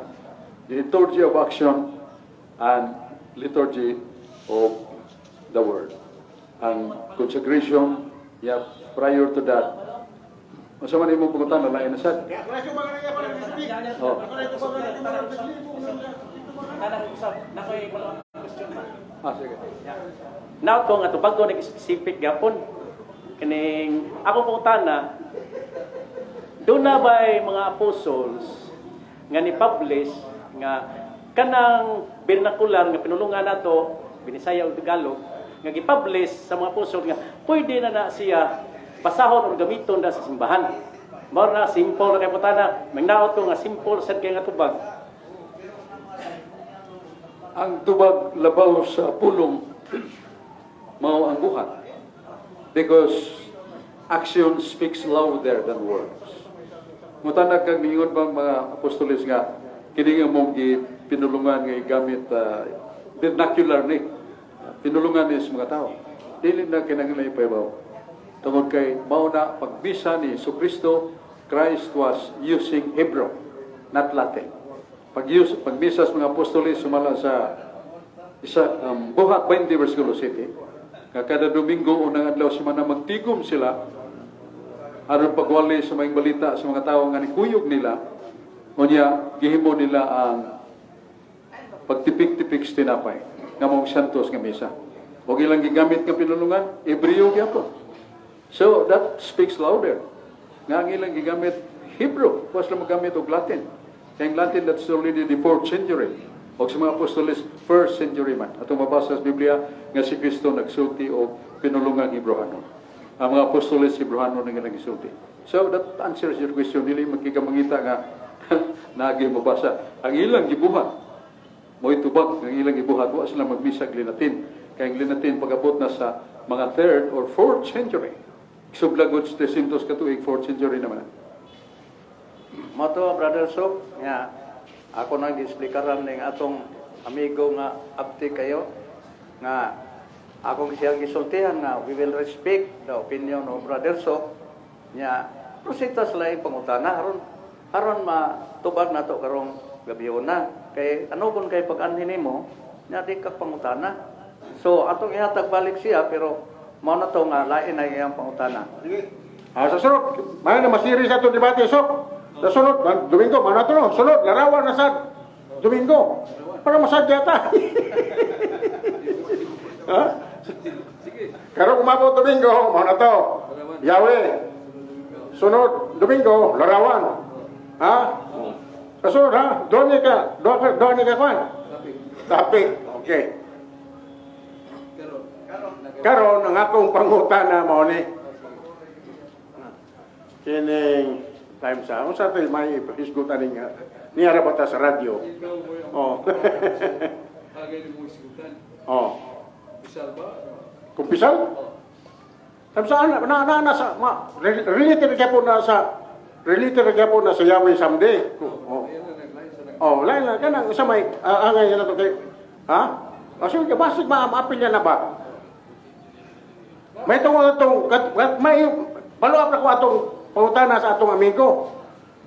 The liturgy of action and liturgy of the word. Ang consecration, yeah, prior to that, Masa man imong pangutan na lain na sad. Oh. Sige. Now to nga tubag ko nag-specific gapon kining ako pong tana doon na ba'y mga apostles nga ni-publish nga kanang vernacular nga pinulungan nato Binisaya ug Tagalog nga gi-publish sa mga apostles nga pwede na siya pasahon o gamiton na sa simbahan. Mao na simple na kay putana, mangnaot ko nga simple sad kay nga tubag. Ang tubag labaw sa pulong mao ang buhat. Because action speaks louder than words. Mutana kag niingon bang mga apostoles nga kini nga mong pinulungan nga igamit vernacular ni pinulungan ni sa mga tao. Dili na kinahanglan ipahibaw. Tungod kay mao na pagbisa ni Jesucristo, Christ was using Hebrew, not Latin. Pagbisa sa mga apostoles sumala sa buhat 20 versikulo 7. Kada Domingo unang adlaw semana magtigom sila aron pagwali sa mga balita sa mga tawo nga nikuyog nila. Unya gihimo nila ang pagtipik-tipik sa tinapay nga mong santos nga misa. Huwag ilang gigamit nga pinulungan, Hebreo gyapon. So that speaks louder. Nga ang ilang gigamit Hebrew, was lang magamit og Latin. Kaya Latin that's already the 4th century. O sa mga apostoles, 1st century man. Atong mabasa sa Biblia nga si Kristo nagsulti o pinulungan Hebreano. Ang mga apostoles Hebreano na nga nagsulti. So that answers your question. Dili magkikamangita nga nagi mabasa. Ang ilang gibuhat, mo itubag, ang ilang gibuhat, wa sila magbisag Linatin. Kaya ang Linatin pag-abot na sa mga 3rd or 4th century. Sublagod 300 katuig, 4th century naman. Mato, Brother Soap, nga, ako nang explikaran ng atong amigo nga abti kayo, nga akong siyang gisultihan nga we will respect the opinion of Brother Soap, nga prosita sila yung pangutana, aron matubag na to karong gabiyon na. Kay ano kung kay pag-anhin mo, nga di ka pangutana. So, atong ihatag balik siya, pero mao na to nga lain na iyang pangutana. Sa sunod, may na masiri sa itong debate, Sok. Sa sunod, Domingo, mana to no? Sunod, larawan na sa Domingo. Para masadya ta. Ha? Karong umabot Domingo, mana to? Yahweh. Sunod, Domingo, larawan. Ha? Sa sunod, ha? Doon niya ka kwan? Topic. Okay. Karon ang akong pangutana mao ni kining time sa unsa tay may hisgutan niya rabata sa radyo. Oh. Oh. Kumpisal? Time saan na sa related gyapon na sa Yahweh someday. Oh. Oh, lain na kanang sa may angay na to kay ha? Kasi basig maapil na ba? May may follow-up na ko atong pangutana sa atong amigo.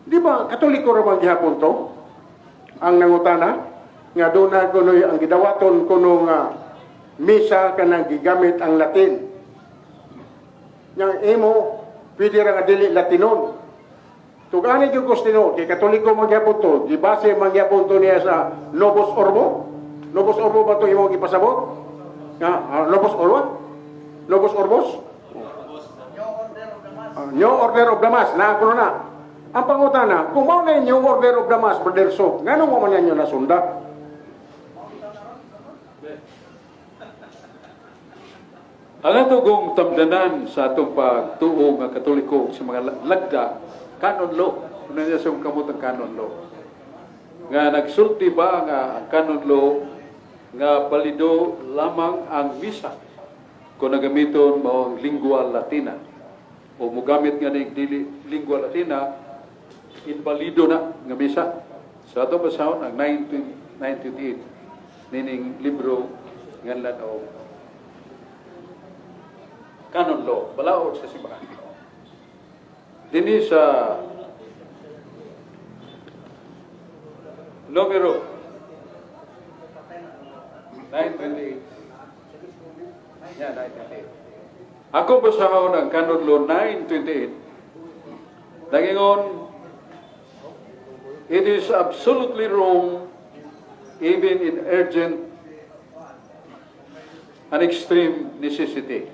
Di ba, Katoliko ramang gihapon to? Ang nangutana, nga doon na kuno'y ang gidawaton kuno nga misa ka nang gigamit ang Latin. Yang imo, pwede ra nga dili Latinon. Tugani yung Kustino, kay Katoliko mangyapon to, di base mangyapon to niya sa Novus Ordo? Novus Ordo ba ito imong ipasabot? Novus Ordo? Novus Orbos? New Order of Damas. Na ako na. Ang pangutana, kung mao na yung New Order of Damas, Brother Sok, ngano mo man yan yung nasunda? Ang atong tamdanan sa atong pagtuo nga Katoliko sa mga lagda, canon law. Ano niya sa kamutang canon law? Nga nagsulti ba nga ang canon law nga balido lamang ang misa kung nagamiton mo ang lingua latina o mugamit nga ng lingua latina, invalido na nga misa. Sa atong basahon ang 1998 nining libro nganlan o canon law, balaod sa simbahan. Dini sa numero 928. Yan, 928. Ako basahon ang canon law 928 Nangingon, it is absolutely wrong, even in urgent and extreme necessity.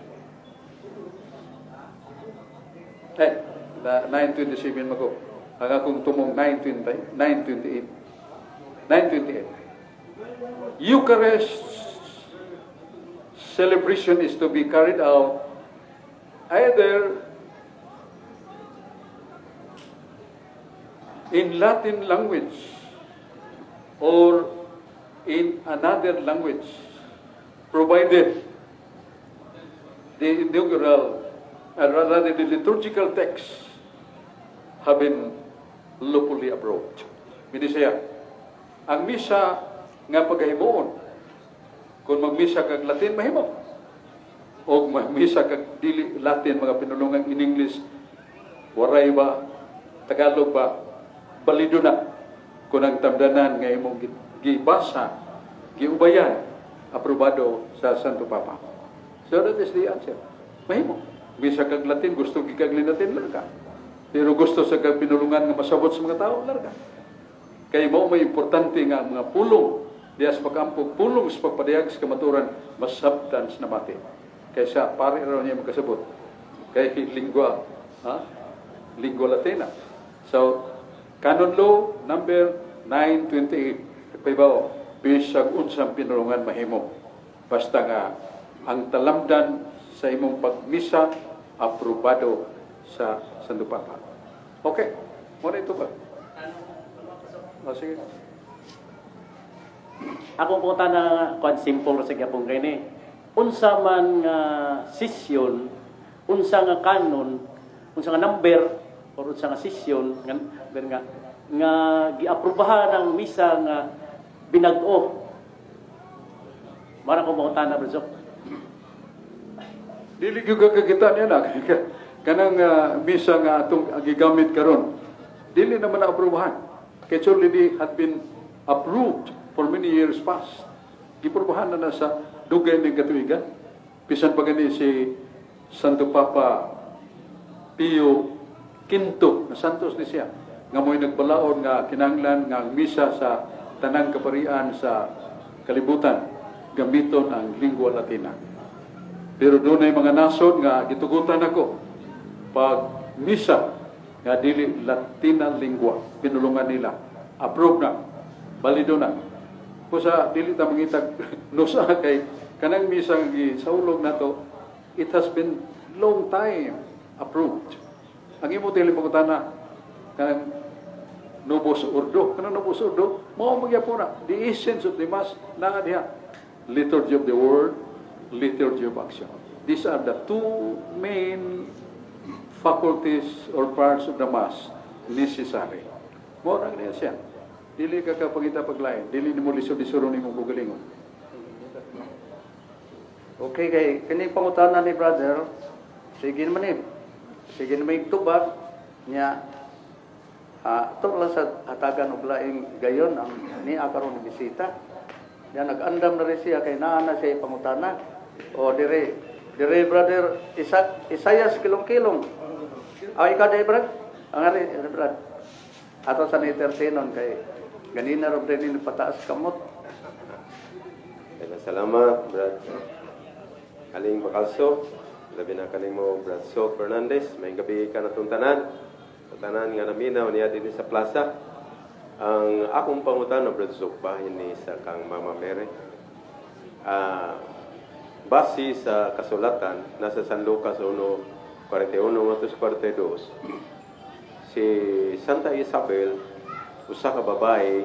927 mako. Ang akong tumong 928. 928. Eucharist celebration is to be carried out either in Latin language or in another language, provided the inaugural, rather the liturgical text have been lawfully approved. Minisaya, ang misa nga paghimuon, kung magmisa kag Latin, mahimo. O magmisa kag dili Latin, mga pinulungan in English, waray ba, Tagalog ba, balido na. Kung ang tamdanan nga imong gibasa, giubayan, aprobado sa Santo Papa. So that is the answer. Mahimo. Misa kag Latin, gusto gikagli Latin lang ka. Pero gusto sa kag pinulungan nga masabot sa mga tao, larga. Kaya mo may importante nga mga pulong, dias pag-ampog pulong sa pagpadayag sa kamaturan, masabtan sa namati. Kaysa pare raw niya magkasabot. Kaya lingua, lingua Latina. So, Canon Law number 928. Paibaw, bisag unsang pinulungan mahimo. Basta nga, ang talamdan sa imong pagmisa, aprobado sa Santo Papa. Okay. Muna ito ba? Sige. Ako po na kung simple sa gyapon kini. Unsa man nga session, unsa nga canon, unsa nga number or unsa nga session nga giaprobahan ang misa nga binag-o. Mara ko mo na bro. Dili gyud kakita niya na. Kanang misa nga atong gigamit karon. Dili naman na aprobahan. Kaya already had been approved for many years past. Giprobahan na sa dugay ng katuigan. Pisan pa gani si Santo Papa Pio V na Santos ni siya. Nga mo'y nagbalaod nga kinanglan nga misa sa tanang kaparian sa kalibutan gamiton ang lingua latina. Pero doon ay mga nasod nga gitugutan ako pag misa nga dili Latina lingua pinulungan nila. Approve na. Balido na. Kusa dili ta mangitag nusa kay kanang misa nga gisaulog nato, it has been long time approved. Ang imo dili pagutana kanang Novus Ordo, kanang Novus Ordo, mao magyapon na the essence of the mass na diha. Liturgy of the word, liturgy of action. These are the two main faculties or parts of the mass necessary. Mo ra niya siya. Dili ka kapagita paglain, dili nimo lisod-lisuro nimo gugalingon. Okay, kay kini pangutana ni brother, sige naman eh. Sige naman itubag niya. Ito lang sa hatagan og laing gayon ang ni akaron ni bisita. Yan nag-andam na rin siya kay naa na siya pangutana. O dire brother Isayas kilong-kilong. Ikaw day brad? Ang ari brad. Ato sa nitertenon kay ganina ro din pataas kamot. Salamat, Brad. Kaling Bakalso, labi na kaning mo, Brad So Fernandez. May gabi ka na tanan. Tanan nga naminaw niya din sa plaza. Ang akong pangutan na Brad So, bahin ni sa kang Mama Mary. Base sa kasulatan, nasa San Lucas 1:41-42, si Santa Isabel, usa ka babae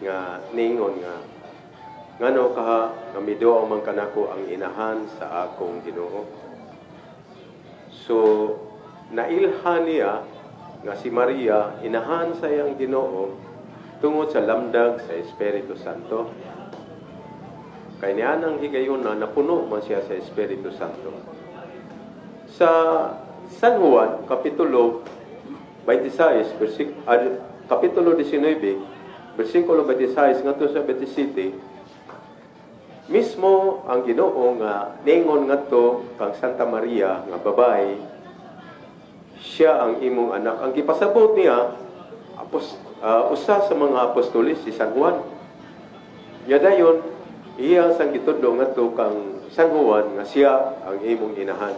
nga ningon nga ngano ka kamido man kanako ang inahan sa akong Ginoo. So nailhan niya nga si Maria inahan sa iyang Ginoo tungod sa lamdag sa Espiritu Santo. Kay niya nang higayon na napuno man siya sa Espiritu Santo. Sa San Juan kapitulo 26 kapitulo 19 bersikulo 26 ngadto sa 27, mismo ang Ginoo nga ningon ngadto kang Santa Maria nga babae siya ang imong anak. Ang gipasabot niya, usa sa mga apostolis, si San Juan. Nya dayon, iya sang gitudlo ngadto kang San Juan nga siya ang imong inahan.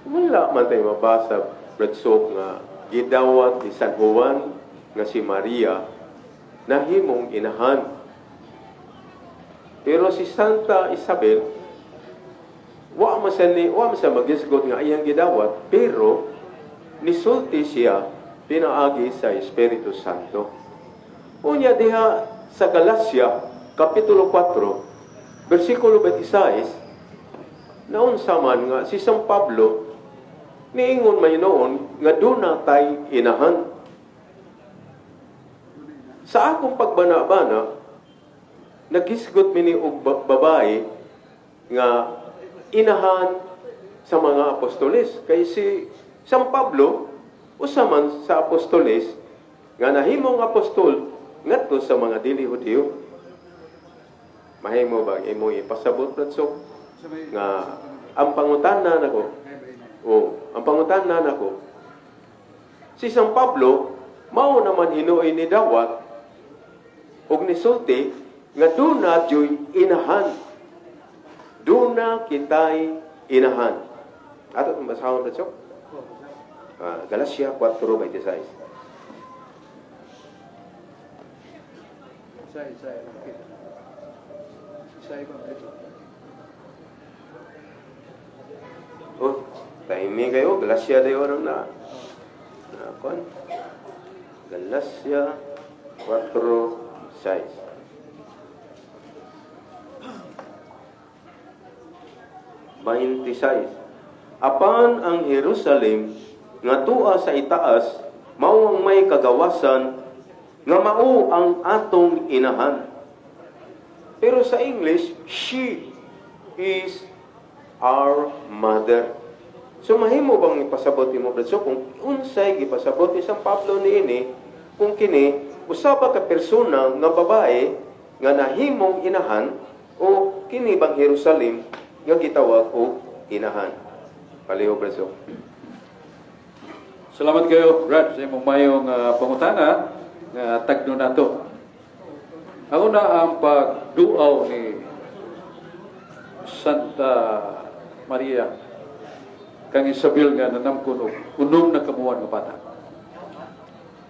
Wala man tayo mabasa, Brad Sok, nga gidawat ni San Juan nga si Maria na himong inahan. Pero si Santa Isabel, wa man sa magisgot nga iyang gidawat, pero nisulti siya pinaagi sa Espiritu Santo. Unya diha sa Galacia, Kapitulo 4, versikulo 26, naunsa man nga si San Pablo niingon may noon nga duna tay inahan. Sa akong pagbana-bana, nagisgot mini og babae nga inahan sa mga apostoles. Kay si San Pablo, usa man sa apostoles, nga nahimong apostol ngadto sa mga dili Hudiyo. Mahimo ba imo ipasabot Bradsok nga ang pangutanan nako si San Pablo mao naman hinuoy ni dawat og nisulti nga duna joy inahan. Duna kitay inahan. Ato itong basahon Bradsok? Galacia 4:26. Oh, timing kayo. Galacia dayo na kon. Galacia 4:6. Apan ang Jerusalem nga tua sa itaas mao ang may kagawasan nga mao ang atong inahan. Pero sa English, she is our mother. So mahimo bang ipasabot mo Bradsok kung unsay gipasabot ni San Pablo niini kung kini usaba ka persona nga babae nga nahimong inahan o kini bang Jerusalem nga gitawag og inahan. Paliho Bradsok. Salamat kayo, Brad, sa imong mayong pangutana nga tagno nato. Ako na ang pagduaw ni Santa Maria kang Isabel nga nanamkon og unong na kamuan nga bata.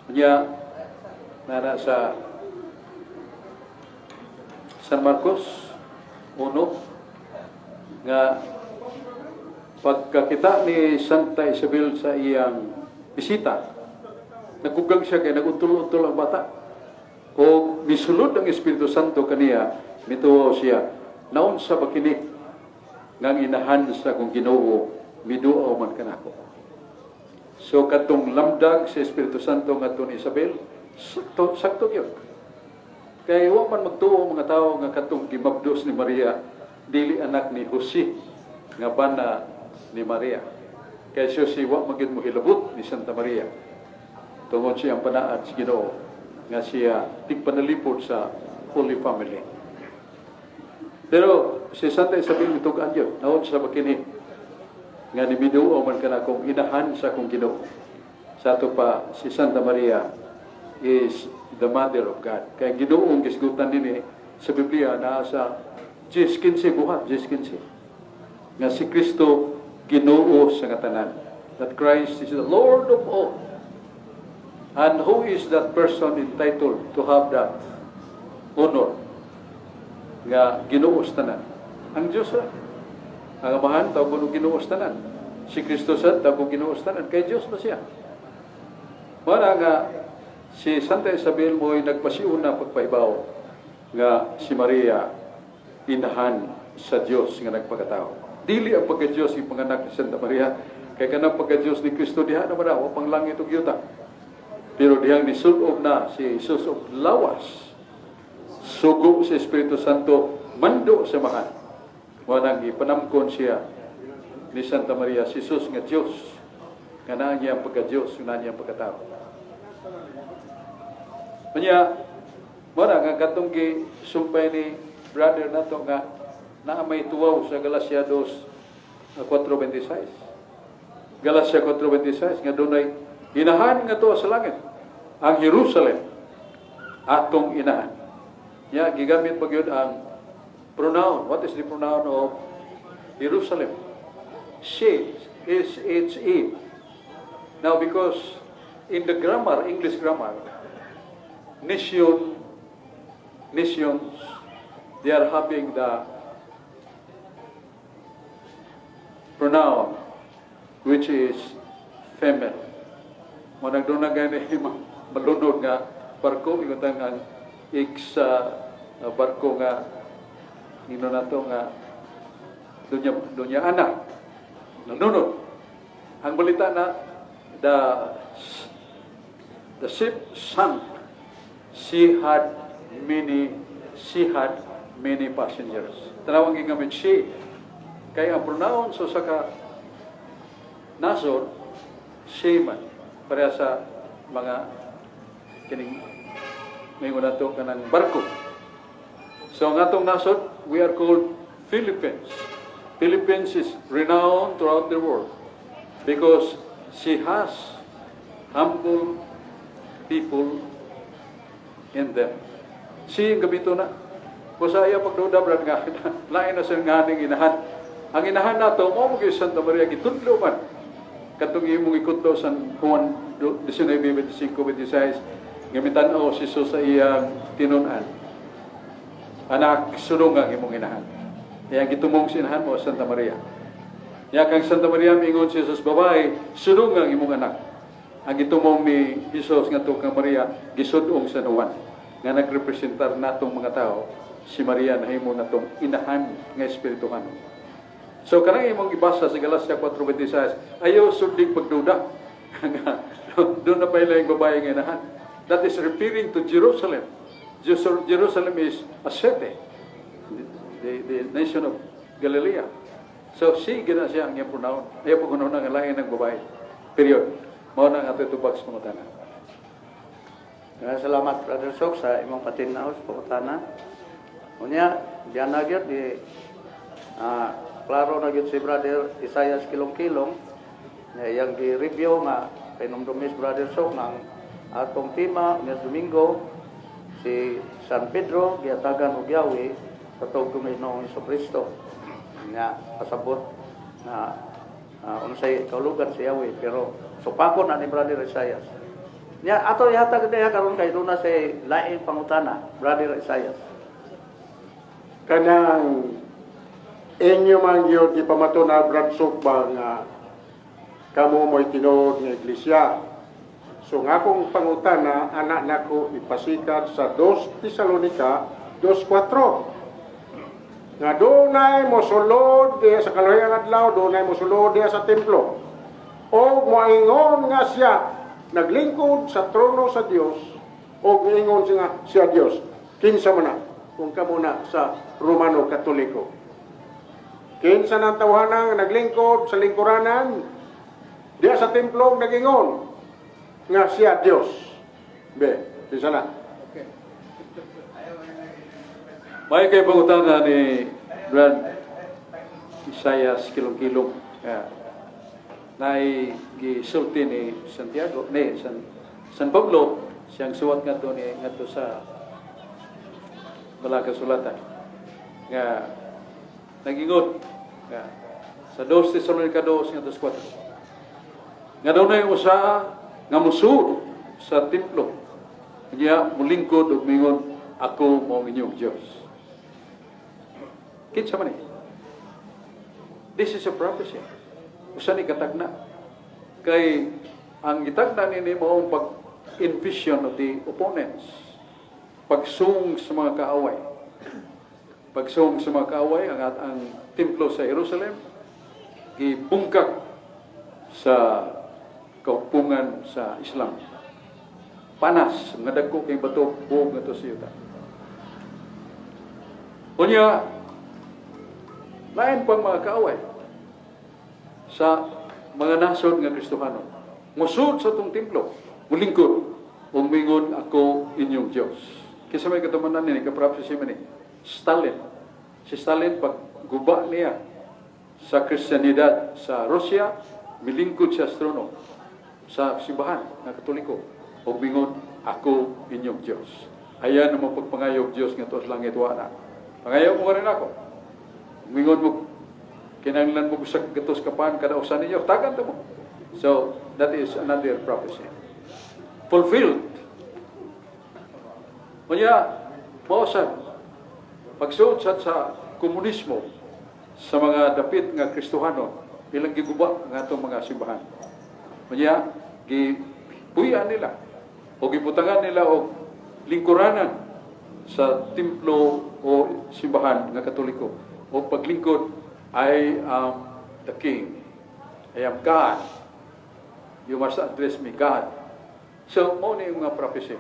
Kanya nara sa San Marcos 1 nga pagkakita ni Santa Isabel sa iyang bisita, nagkugang siya kay naguntol-untol ang bata. O misulod ang Espiritu Santo kaniya, mituo siya, naon sa bakinig ngang inahan sa kong Ginoo, miduaw man kanako. So katong lamdag sa Espiritu Santo ngadto ni Isabel, sakto yun. Kaya wa man magtuo mga tao nga katong gimabdos ni Maria, dili anak ni Jose nga bana ni Maria. Kaya siya si wa magid mo hilabot ni Santa Maria. Tungod siya ang panaad sa Ginoo nga siya tigpanalipod sa Holy Family. Pero si Santa Isabel mitugaan yun, naon sa makinig nga nimiduo man ka na kong inahan sa kong Ginoo. Sa ato pa, si Santa Maria is the Mother of God. Kaya Ginoong gisgutan din sa Biblia na sa 10:15 buhat, 10:15. Nga si Kristo Ginoo sa katanan. That Christ is the Lord of all. And who is that person entitled to have that honor? Nga Ginoo sa tanan. Ang Diyos ang Amahan, tawag ko Ginoo sa tanan. Si Kristo sa tawag ko Ginoo sa tanan. Kaya Diyos na siya. Mara nga, si Santa Isabel mo'y nagpasiuna pagpaibaw nga si Maria inahan sa Diyos nga nagpagkatao. Dili ang pagka-Diyos yung panganak ni Santa Maria, kaya kanang pagka-Diyos ni Kristo diha naman ako, pang langit o yuta. Pero dihang nisulob na si Jesus of lawas, sugo sa Espiritu Santo, mando sa mahan. Wanang ipanamkon siya ni Santa Maria, si Jesus nga Diyos, nga na niya ang pagka-Diyos, nga na niya ang pagkatao. Kanya, mara nga katong sumpay ni brother nato nga na may tuwaw sa Galacia 2:4-26. Galatia 4:26 nga dunay inahan nga to sa langit. Ang Jerusalem atong inahan. Ya gigamit pa gyud ang pronoun. What is the pronoun of Jerusalem? She, S-H-E. Now because in the grammar, English grammar, nations, they are having the pronoun which is female. Manang doon na gani malunod nga barko, ikutang ang barko nga nino na to nga dunya anak. Nanunod. Ang balita na the ship sank. She had many passengers. Tanawang gigamit she. Kaya ang pronoun so saka nasod, she man. Pareha sa mga kining ngayon na ito kanang barko. So ang atong nasod, we are called Philippines. Philippines is renowned throughout the world because she has humble people in them. Si gabito na. Kung sa iya pagduda, brad nga, lain na sa nganing inahan. Ang inahan nato, mo mo Santa Maria, gitudlo man. Katong imong ikutlo sa Juan 19:25-26, gamitan o si Jesus sa iyang tinunan. Anak, sunong ang imong inahan. Kaya gitumong sinahan mo Santa Maria. Kaya kang Santa Maria mingon si Jesus, babae, sunong ang imong anak. Ang gitumong ni Jesus nga to kang Maria, gisudong sa Juan. Nga nagrepresentar natong mga tao, si Maria nahimo natong inahan nga espirituhan. So kanang imong gibasa sa Galatia 4:26, ayaw sudig pagduda. Doon na pa ilang babae nga inahan. That is referring to Jerusalem. Jerusalem is a city, the nation of Galilee. So si gina siya ang iyang pronoun. Ayaw po kuno nga lain ng babae. Period. Mao na ang ato itubag sa pangutana. Salamat Brother Sok sa imong patinaw sa pangutana. Unya, diyan na gyud di klaro na gyud si Brother Isaias Kilong-Kilong na iyang gi-review nga pinumdumis Brother Sok ng atong tema ng Domingo si San Pedro giatagan og Yahweh sa tuig kay Noong Kristo nga pasabot na unsay kaulugan si Yahweh pero supakon na ni Brother Isaias. Nya ato ihatag diha karon kay duna sa laing pangutana Brother Isaias. Kanang inyo man yun di pamato na Brad Sukba nga kamo mo'y tinuod nga iglesia. So nga akong pangutana, anak nako ipasikat sa 2 Tesalonica 2:4. Nga dunay mosulod diya sa kalayang adlaw, dunay mosulod diya sa templo. O moingon nga siya naglingkod sa trono sa Dios o moingon siya Dios. Kinsa man na kung kamo na sa Romano Katoliko. Kinsa nang tawhanang naglingkod sa lingkuranan diya sa templo nagingon nga siya Dios. Be, bisa na. May kay pangutana ni Brad Isaias Kilong-Kilong. Nay gisulti ni Santiago, San Pablo, siyang suwat nga to ni ngadto sa Balaga Sulatan. Nga nagingot nga sa 2 Tesalonica 2:4. Nga daw na yung usa nga musud sa templo. Niya mulingkod ug mingon, ako mao inyong Dios. Kinsa man ni? This is a prophecy. Usa ni katagna. Kay ang gitagna nini mao ang pag-envision of the opponents. Pagsung sa mga kaaway. Pagsung sa mga kaaway ang templo sa Jerusalem gibungkag sa kaupungan sa Islam. Panas, nga dagko kay bato, buog nga to sa yuta. Unya, lain pang mga kaaway sa mga nasod nga Kristohano. Musud sa itong templo, mulingkod, umingon ako inyong Diyos. Kisa may katumanan ni, kaprapsi siya man Stalin. Si Stalin, pag guba niya sa Kristiyanidad sa Russia, milingkod siya sa trono sa simbahan nga Katoliko ug mingon, ako inyong Dios. Ayan ang pagpangayog Dios nga tuos langit wa na. Pangayaw mo rin ako. Mingon mo, kinahanglan mo sa gatos kapan kada usa ninyo, tagan ta mo. So that is another prophecy fulfilled. Kanya mausan pagsuot sa komunismo sa mga dapit nga Kristohano ilang giguba nga itong mga simbahan. Kanya gipuyan nila o gibutangan nila o lingkuranan sa templo o simbahan nga Katoliko. O paglingkod, I am the king. I am God. You must address me, God. So, mo na yung mga prophecy.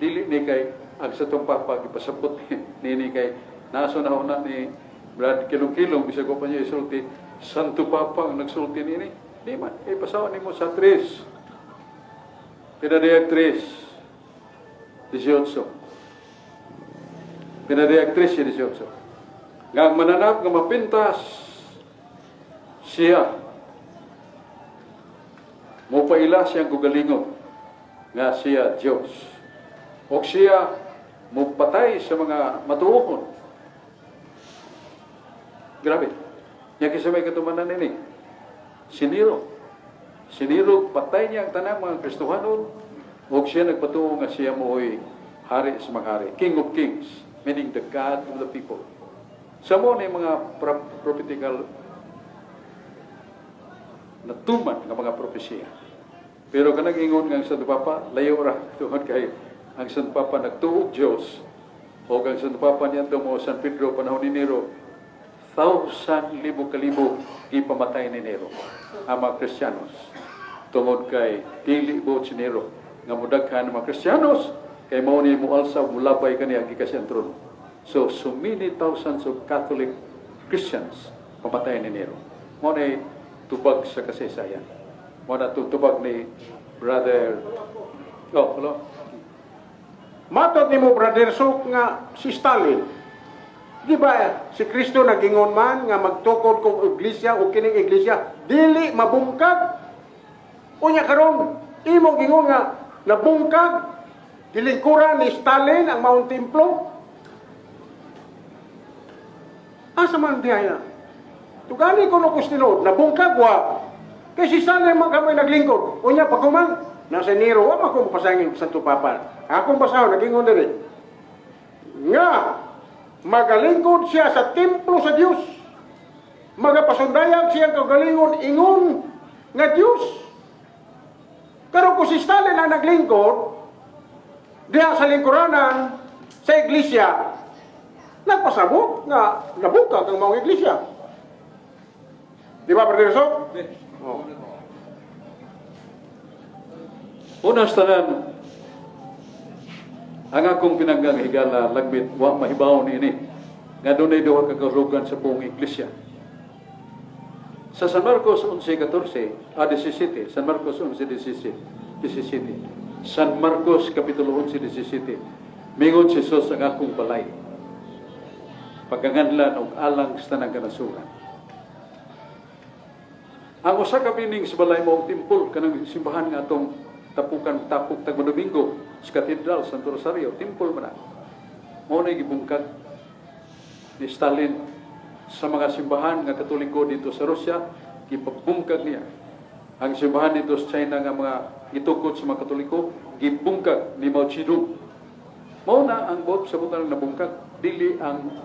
Dili ni kay ang sa itong papa, ipasabot ni kay naso na una ni Brad Kilong-Kilong, bisa ko pa niya isulti, Santo Papa ang nagsulti nini. Di man, ipasawa ni mo sa 3. Pinadayag 3. 18. Pinadayag 3 18. Nga mananap nga mapintas siya. Mupaila siyang gugalingon nga siya Diyos. O siya mupatay sa mga matuokon. Grabe. Yan kasi may katumanan nini. Siniro. Siniro, patay niya ang tanang mga Kristohanon. O siya nagpatuo nga siya mo'y hari sa mga hari. King of Kings. Meaning the God of the people. Sa mo na yung mga prophetical natuman ng mga propesya. Pero kanang ingon nga ang Santo Papa, layo ra tuhod kay ang Santo Papa nagtuog Diyos. O ang Santo Papa niya mo San Pedro panahon ni Nero, 1,000 kalibo ipamatay ni Nero ang mga Kristiyanos. Tungod kay dili bo si Nero nga mudaghan ang mga Kristiyanos kay mao ni mualsa mulabay kaniya gikan trono. So many thousands of Catholic Christians pamatay ni Nero. Mao na tubag sa kasaysayan. Mao na tubag ni Brother hello. Matot ni mo, Brother Sok, nga si Stalin. Di ba, si Kristo nagingon man nga magtukod kong iglesia o kining iglesia, dili mabungkag. Unya karon, imong gingon nga nabungkag, gilingkuran ni Stalin ang Mount Templo. Asa man diya? Tugali ko no kustinod, nabungkag wa. Kay si Stalin man kamay naglingkod. Unya pagkuman, nasa Nero, wa man ko pasangin sa Santo Papa. Akong basaw, nagingon diri. Nga, magalingkod siya sa templo sa Dios. Magapasundayag siya kagalingon ingon nga Dios. Pero kung si Stalin ang naglingkod diha sa lingkuranan sa iglesia, nagpasabot nga nabukag ang mga iglesia. Di ba, Brother Sok? Oh. Unas tanan, ang akong pinanggang higala lagbit wa mahibaw ni nga dunay duha ka kahulugan sa buong iglesia. Sa San Marcos 11:14 17, San Marcos 11:17, San Marcos kapitulo 11:17, mingon si Jesus ang akong balay, pagkanganlan og alang sa tanang kanasuran. Ang usa ka bining sa balay mo templo kanang simbahan nga atong tapok tag Domingo sa Katedral Santo Rosario, temple man na. Mao na gibungkag ni Stalin sa mga simbahan nga Katoliko dito sa Russia, gibungkag niya. Ang simbahan dito sa China nga mga gitukod sa mga Katoliko, gibungkag ni Mao Zedong. Mao na ang buot sa butang nabungkag, dili ang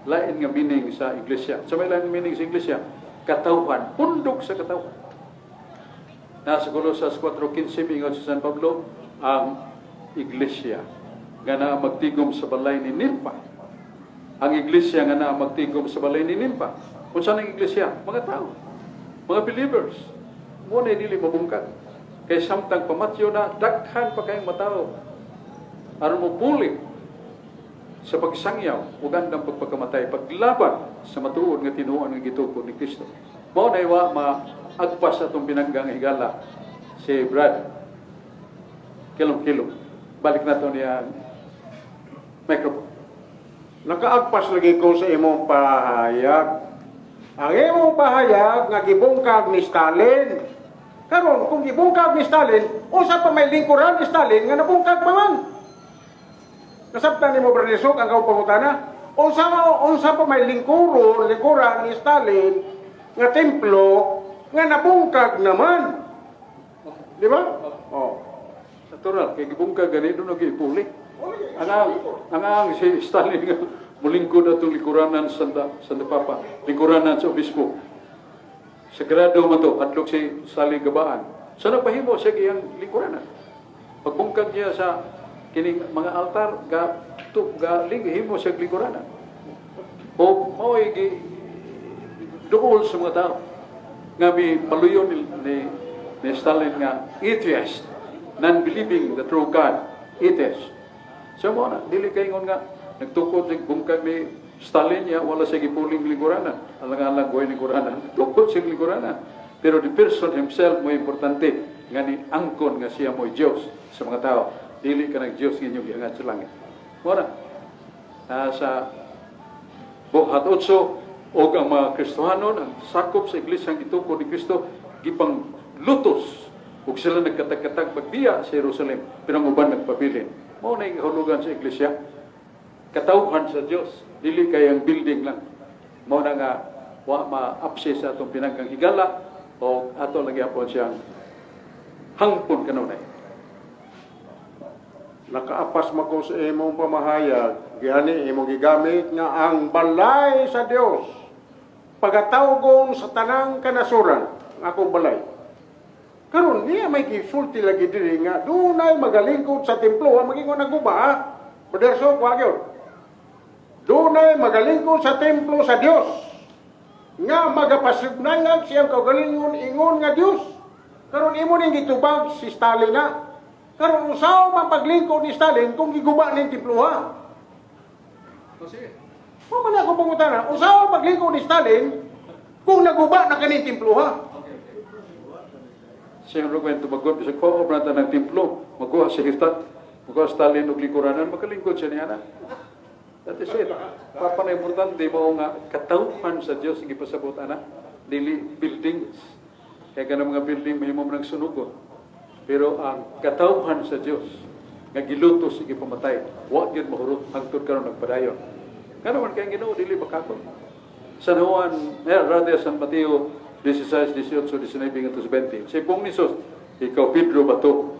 lain nga meaning sa iglesia. Sa may lain nga meaning sa iglesia, katawhan, pundok sa katawhan. Nasa Colosas 4:15 mingon si San Pablo, ang iglesia nga na magtigom sa balay ni Nimpa. Ang iglesia nga na magtigom sa balay ni Nimpa. Kung saan ang iglesia? Mga tao, mga believers. Muna dili mabungkag. Kay samtang pamatyo na, daghan pa kayong matao. Aron mo puli sa pagsangyaw, ugandang pagpagkamatay, paglaban sa matuod nga tinuan nga gitukod ni Kristo. Mao na iwa agpas atong pinanggang higala si Brad Kilong-Kilong. Balik na ito niya microphone. Nakaagpas lagi ko sa imong pahayag. Ang imong pahayag nga gibungkag ni Stalin Karon kung gibungkag ni Stalin, usa pa may lingkuran ni Stalin nga nabungkag pa man. Nasabtan nimo Brother Sok ang kaupangutana? Unsa pa may lingkuran ni Stalin nga templo nga nabungkag naman. Di ba? Oh. Natural, kay gibungkag ganito na gipuli. Ang si Stalin nga mulingkod atong likuranan sa Papa, likuranan sa obispo. Sagrado man to, adlok si Stalin gabaan. Sana pahimo siya iyang likuranan. Pagbungkag niya sa kining mga altar, himo siya likuranan. O mao'y duol sa mga tao. Nga may paluyon ni Stalin nga atheist, non-believing the true God, atheist. So mo na, dili kayo nga, nagtukod ng bungkag ni Stalin niya, wala siya gipuling lingkuranan. Alang-alang goy lingkuranan, tukod siya lingkuranan. Pero the person himself mo importante, nga ni angkon nga siya mo'y Diyos sa mga tao. Dili ka ng Diyos nga inyong gihangat sa langit. Mo na, sa buhat otso, o ang mga Kristohanon, ang sakop sa iglesia ang itukod ni Kristo, gipang lutos, ug sila nagkatag-katag pagbiya sa Jerusalem, pero ang uban nagpabilin. Mao na yung hulugan sa iglesia, katawhan sa Dios, dili kay ang building lang. Mao na nga wa ma-apse sa atong pinanggang higala o ato lagi apon siyang hangpon kanunay. Nakaapas mako sa imong pamahayag, gihani imong gigamit nga ang balay sa Dios pagatawgon sa tanang kanasuran, ang akong balay. Karon niya may gisulti lagi diri nga dunay magalingkod sa templo, magingon naguba ha. Brother Sok, wag yun. Dunay magalingkod sa templo sa Dios nga magapasugnayan siyang kaugalingon ingon nga Dios. Karon imo ning gitubag si Stalin na. Karon usaw man paglingkod ni Stalin kung giguba ning templo ha. Sige. Mo man ako pangutana, usaw paglingkod ni Stalin kung naguba na kaning templo ha. Siya ang rugwen tumagot, bisa ko obrata ng templo, magkuha si Histat, magkuha Stalin og likuranan, makalingkod siya niya na. That is it. Papa na importante mo nga katawhan sa Diyos ang ipasabot ana, dili buildings. Kaya ganang mga building mahimo man ang sunugon. Pero ang katawhan sa Diyos nga gilutos sige pamatay, wa gyud mahurot hangtod karon nagpadayon. Ngano man kay Ginoo dili makakon. San Juan, rather San Mateo 16, 18, 19, 20. Sa ipong nisos, ikaw Pedro bato,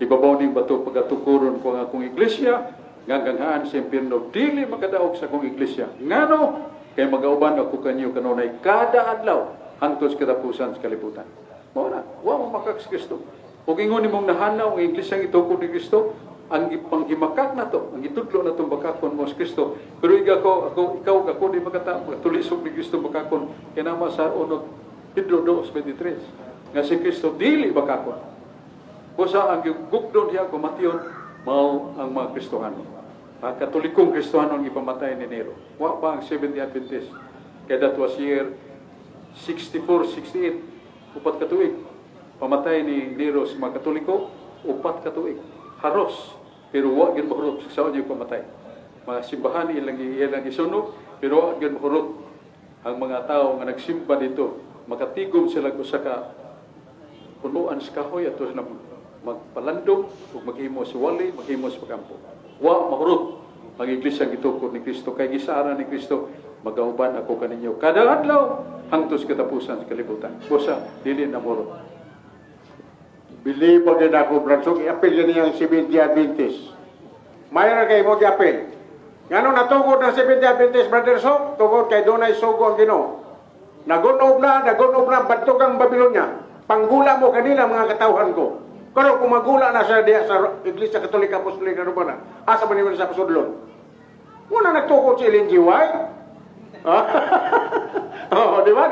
ibabaw ning bato pagatukuron ko ang akong iglesia, nganganghaan sa impierno, dili makadaog sa akong iglesia. Ngano? Kay magauban ako kanyo kanunay kada adlaw hangtod sa katapusan sa kalibutan. Mao na, wa mo makak sa Kristo. Ug ingon nimong nahanaw ang iglesia itukod ni Kristo, ang ipanghimakak na to, ang itudlo na itong bakakon mo sa Kristo. Pero ikaw di makatulisog ni Kristo bakakon, kinama sa unod Pedro 2:23, nga si Kristo dili bakakon. Busa ang gugdon niya kumation, mao ang mga Kristohano. Ang katolikong Kristohano ang ipamatay ni Nero. Wa ba ang Seventh-day Adventist? Kaya that was year 64, 68, upat katuig. Pamatay ni Nero sa mga Katoliko, upat katuig. Haros, pero wa gyud mahurot sa sao niya pamatay. Mga simbahan ilang isunog, pero wa gyud mahurot ang mga tao nga nagsimba dito. Makatigom sila usa ka punuan sa kahoy at sila magpalandong ug maghimo sa wali, maghimo sa pagampo. Wa mahurot ang iglesia gitukod ni Kristo kay gisara ni Kristo, magauban ako kaninyo kada adlaw hangtod sa katapusan sa kalibutan. Busa dili na mahurot. Believe agad ako, Bransok, i-apel yan niyang Seventh-day Adventist. Mayroon kayo mo i-apel. Ngano natugod ng Seventh-day Adventist, Brother Sok? Tugod kay Donay Sugo ang Ginoo. Nagunob na, badtog ang Babylonia. Panggula mo kanila mga katawhan ko. Pero kung magula na siya diya sa Iglesia Katolika Apostolika Romana, asa ba naman sa pasudlon? Muna nagtukod si Ellen G. White. Oh, di ba?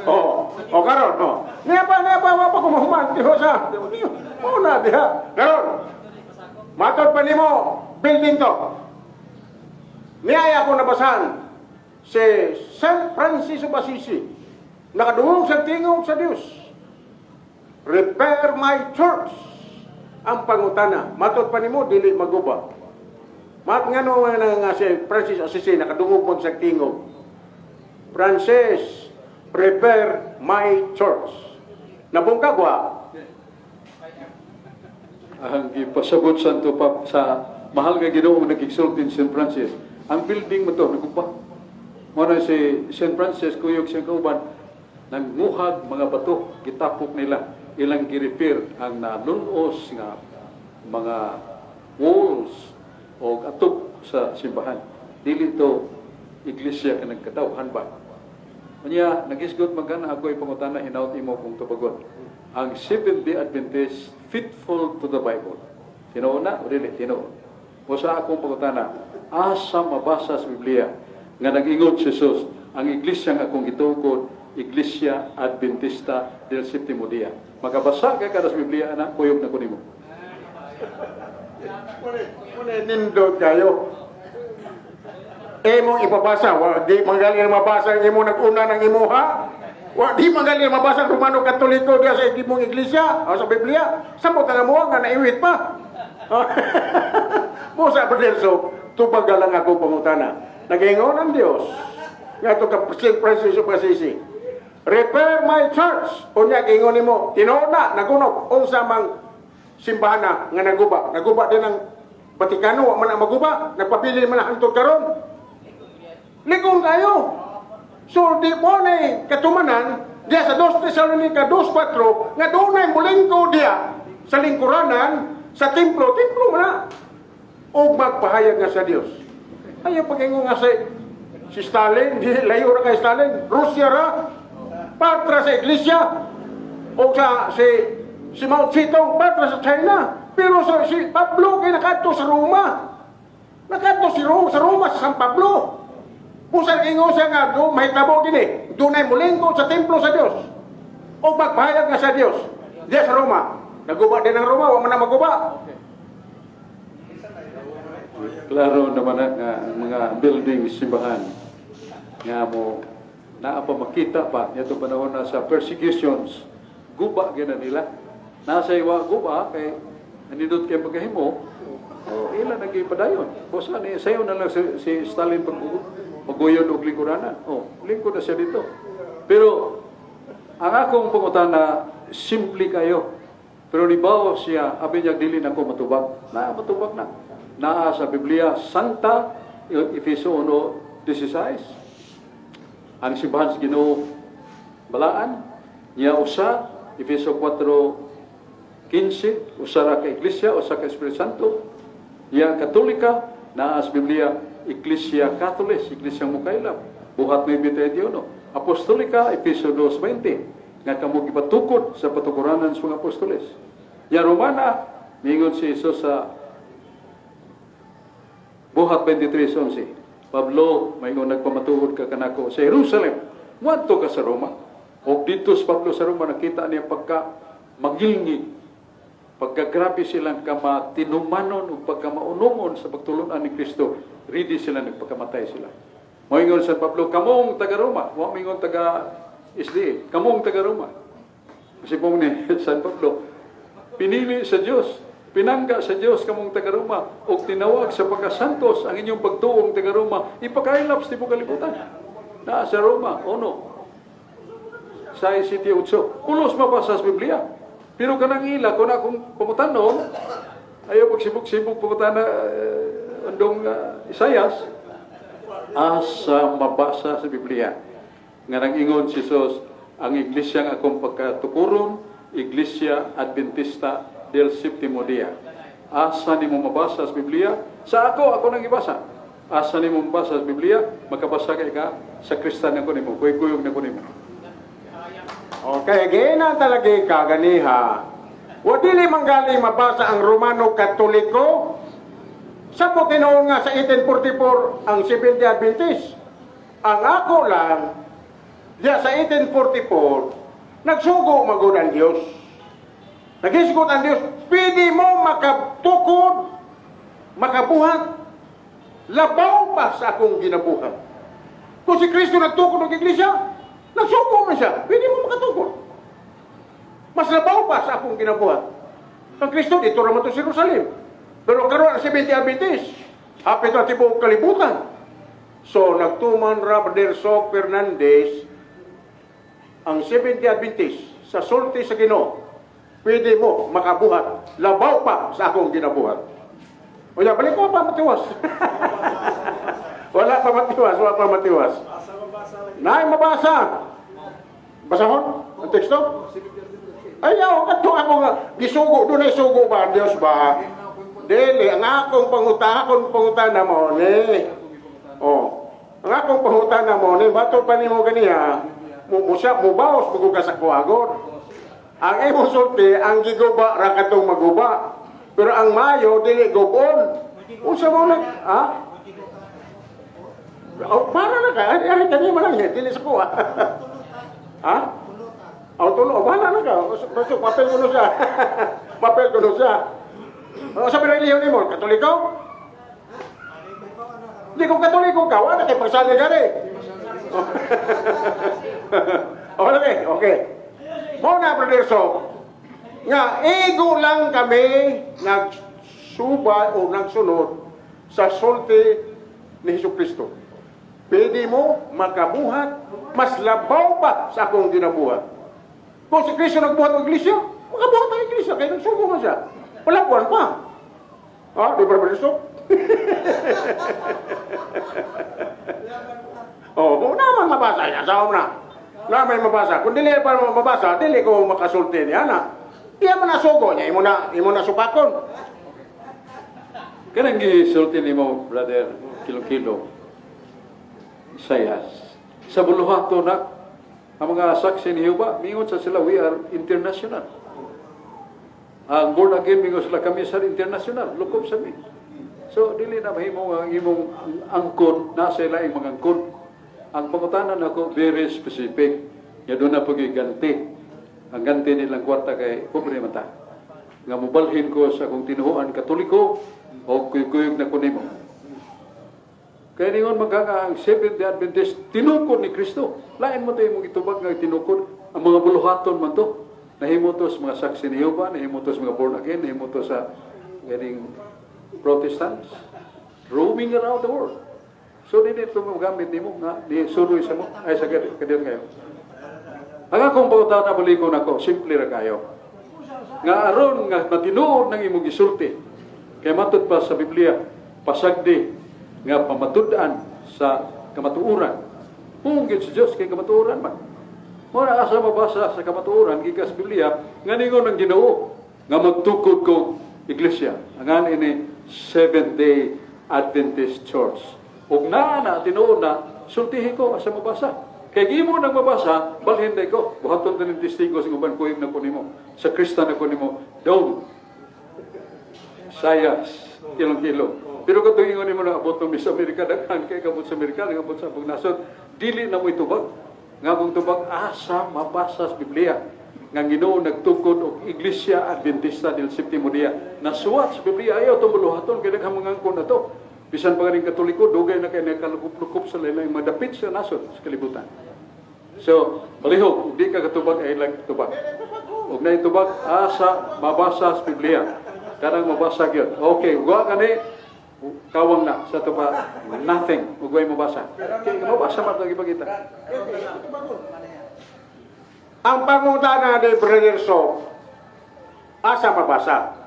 Oh, karon, oh. Niya pa, wapa ko mahuman, di ba sa? Una, diha. Karon, matod pa nimo, building to. Niyaya ko nabasan, si St. Francis of Assisi, nakadungog sa tingog sa Diyos. Repair my church. Ang pangutana, matod pa nimo, dili maguba. Ngano nga si Francis of Assisi, nakadungog mo sa tingog. Francis, prepare my church. Nabungkag wa, ang ipasabot santo pap sa mahal nga Ginoo nagigsulti in St. Francis. Ang building mo to nagugba. Mo na si St. Francis kuyog siyang kauban nagmuhag mga bato gitapok nila ilang gi-repair ang nalunos nga mga walls o atop sa simbahan. Dili to iglesia ka nagkatawhan ba? Kanya, nag-isgot magana ako ipangutana hinaut imo kung tubagon. Ang Seventh-day Adventist faithful to the Bible. Tinuon na? Really, tinuon. O sa akong pangutana, asa mabasa sa Biblia nga nag-ingon si Jesus, ang iglesia nga akong gitukod, Iglesia Adventista del Séptimo Día. Magabasa ka kada sa Biblia, anak, kuyog na ko nimo. Muna nindot kayo. Imong ipabasa, di magaling mabasa ang imo nag-una ng imuha. Di magaling mabasa ang Romano Katoliko diya sa imong iglesia o sa Biblia. Samot nga mo nga naiwit pa. Musa Berdelso, tubag lang ako pangutana. Nag-ingon ang Dios. Nga ito ka St. Francis of Assisi. Repair my church. Unya gingon nimo, tinuod na nagunok unsa mang simbahan nga naguba. Naguba din ang Vatikano, wa man ang maguba. Nagpapili man ang hangtod karon. Ligon kayo. So, di mo na katumanan, diya sa 2 Thessalonica 2:4, nga doon na mulingko diya sa lingkuranan, sa templo mo na. O magpahayag nga sa Dios. Ayaw pag-ingo nga si Stalin, di layo ra kay Stalin, Russia ra, patra sa iglesia, o si Mao Zedong, patra sa China. Pero si Pablo kay nakadto sa Roma. Nakadto sa Roma, sa San Pablo. Pusang ingo siya nga, mahitabo gini, dunay mulingkod sa templo sa Dios. O magpahayag nga sa Dios. Diya sa Roma. Naguba din ang Roma, wa man na maguba. Klaro naman nga ang mga building simbahan nga mo naapa makita pa nito panahon na sa persecutions guba gina nila. Nasa iwa guba kay nindot kay pagahimo o ila nagipadayon. Bosa ni sayo na lang si Stalin pagguyon og lingkuranan. Lingkod na siya dito. Pero ang akong pangutana simple kayo. Pero libaw siya, abi niya dili na ko matubag. Matubag na. Naa sa Biblia Santa, Efeso 1:16. Ang simbahan sa Ginoo balaan, niya usa, Efeso 4:15, usa ra ka iglesia, usa ka Espiritu Santo. Niya Katolika, naa sa Biblia Iglesia Catholic, Iglesia Mukailap, buhat 9:31. Apostolika, Efeso 2:20, nga kamo gipatukod sa patukuranan sa mga apostoles. Ya Romana, mingon si Jesus sa buhat 23:11. Pablo, mayroon nagpamatuod ka kanako sa Jerusalem. Wadto ka sa Roma. O dito sa Pablo sa Roma, nakita niya pagka magilngig, pagkagrabe silang kamatinumanon o pagkamaunungon sa pagtulunan ni Kristo, ready sila, nagpagkamatay sila. Mayroon sa Pablo, kamong taga-Roma. Huwag mayroon taga-SDA. Kamong taga-Roma. Kasi po ni San Pablo, pinili sa Diyos. Pinangga sa Diyos kamong taga-Roma o tinawag sa pagkasantos ang inyong pagtuong taga-Roma, ipakailap sa tibong kalibutan. Na sa Roma, sa City 8. Pulos mabasa sa Biblia. Pero kanang ila, kung akong pumutanon, ayaw pagsibok-sibok pumutana andong Isayas, asa mabasa sa Biblia. Nga nang-ingon si Jesus, ang iglesia nga akong pagkatukuron, Iglesia Adventista del Séptimo Día. Asa ni mo mabasa sa Biblia? Sa ako nang ibasa. Asa ni mo mabasa sa Biblia? Magkabasa kay ka sa Kristan ako nimo. Kuy-kuyog na ko nimo. Okay, gina talaga kaganiha. Wa dili manggali mabasa ang Romano Katoliko. Sa po tinuon nga sa 1844 ang Seventh-day Adventist. Ang ako lang, diya sa 1844, nagsugo magud ang Dios. Nagisgot ang Dios, pwede mo makatukod, makabuhat, labaw pa sa akong ginabuhat. Kung si Kristo nagtukod ng iglesia, nagsuko man siya, pwede mo makatukod. Mas labaw pa sa akong ginabuhat. Ang Kristo, dito naman ito sa Jerusalem. Pero karoon ang 70 Adventist, hapit na tibong kalibutan. So, nagtuman ra Brother Sok Fernandez ang 70 Adventist sa sulti sa Ginoo. pwede mo makabuhat, labaw pa sa akong ginabuhat. O yan, balik ko pa matiwas. Wala pa matiwas. Naay mabasa. Basahon ang teksto? Ayaw, kato ako nga, gisugo, doon ay sugo ba, Diyos ba? Dili, ang akong pangutana mo, ni. Oh, ang akong pangutana mo, ni, bato pa ni mo ganiya, mubaos, magugas ako agad. Ang imo sulti, ang giguba, rakatong maguba. Pero ang mayo, dili gubon. Unsa mo na, ha? Oh, para na ka, ay kanya mo lang, dili sa kuha. Ha? Tulo, bahala na ka. Basta papel ko na siya. Papel ko na siya. Sabi na iliyon mo, Katoliko? Hindi kung Katoliko ka, wala kayo pagsali ka rin. Okay. Muna, Brother So, nga, ego lang kami nagsuba o nagsunod sa sulti ni Jesucristo. Pwede mo makabuhat, mas labaw pa sa akong ginabuhat. Kung si Kristo nagbuhat ng iglesia, makabuhat ng iglesia, kaya nagsubo mo siya. Palabuan pa. Di ba, Kristo? Kung naman mabasa niya, sa na. Naman mabasa. Kung dili pa mabasa, dili ko makasulti niya na. Iya mo na sugo niya, imo na supakon. Kanang gisulti nimo, Brother Kilo-Kilo, Sayas. Sa buluhato na, ang mga saksi ni Jehovah, mingon sa sila, we are international. Ang born again, mingon sila, kami sa international, lukob sa mi. So, dili na mahimo ang imong angkon, nasa ilaing mga angkon. Ang pangutanan ako, very specific. Ya doon na pag-iganti. Ang ganti nilang kwarta kay pobre mata. Nga mubalhin ko sa kung tinuhuan Katoliko o kuyog na kunimo. Kaya ningon magkaka ang Seventh-day Adventist tinukod ni Kristo. Lain mo tayo mong itubag nga tinukod. Ang mga buluhaton man to. Nahimo to sa mga saksi ni Jehovah, nahimo to sa mga born again, nahimo to sa ganing Protestants. Roaming around the world. So, hindi ito magamit nimo nga di suroy sa mo. Ay, sa kadir kayo. Ang akong pangutanan na bulikon ako, simple ra kayo. Nga aron nga matinuod ng imong gisulti. Kaya matod pa sa Biblia, pasagdi nga pamatud-an sa kamatuoran. Pungit si Diyos kay kamatuoran man. Muna asa mabasa sa kamatuoran, gikas Biblia, nga ningon ang Ginoo nga magtukod kong iglesia. Ang ini Seventh-day Adventist Church. Ug na tinuod na, sultihin ko asa mabasa. Kaya gimo nang mabasa, balhin day ko. Buhaton din ng testigo sa uban kuyog na kunimo. Sa Krista na kunimo. Dong. Sayas. Kilong-kilo. Pero kung ingon mo na abot ng Miss America, daghan kay kabot sa Amerika, abot sa abong nasod, dili na mo itubag. Nga mong tubag, asa mabasa sa Biblia. Nga Ginoo nagtukod og Iglesia Adventista del Séptimo Día. Nasuwat sa Biblia, ayaw tumuluhaton, kaya naghang mga angkon na to. Bisan pa rin Katoliko, dugay na kayo nagkalukup-lukup sa lain madapit sa nasod sa kalibutan. So, balihog, hindi ka katubag ay lang tubag. Huwag na itubag, asa mabasa sa Biblia. Karang mabasa yun. Okay, huwag ka ni, kawang na sa tuba, nothing. Huwag ay mabasa. Okay, mabasa man lagi pagkita. Ang pangutana ni Brother So, asa mabasa?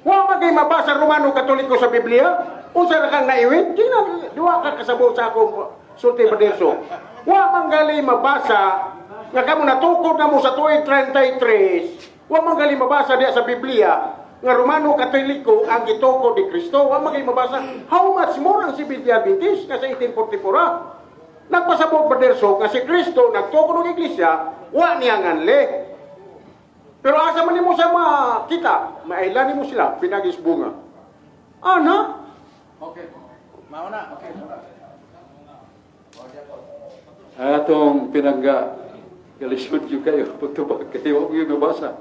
Wa magay mabasa Romano Katoliko sa Biblia? Unsa ra kang naiwit? Duwa ka kasabot sa akong sulti Brother So. Wa manggali mabasa nga kamo natukod na mo sa tuig 33. Wa manggali mabasa diya sa Biblia nga Romano Katoliko ang gitukod ni Kristo. Wa magay mabasa how much more ang Seventh-day Adventist nga sa 1844. Nagpasabot Brother So nga si Kristo nagtukod og iglesia, wa niya nganli. Pero asa man nimo sa makita, maailan nimo sila pinagis bunga. Ana? Okay. Mauna. Okay. Atong pinangga kalisod yung kayo, pagtubag kayo, huwag yung nabasa.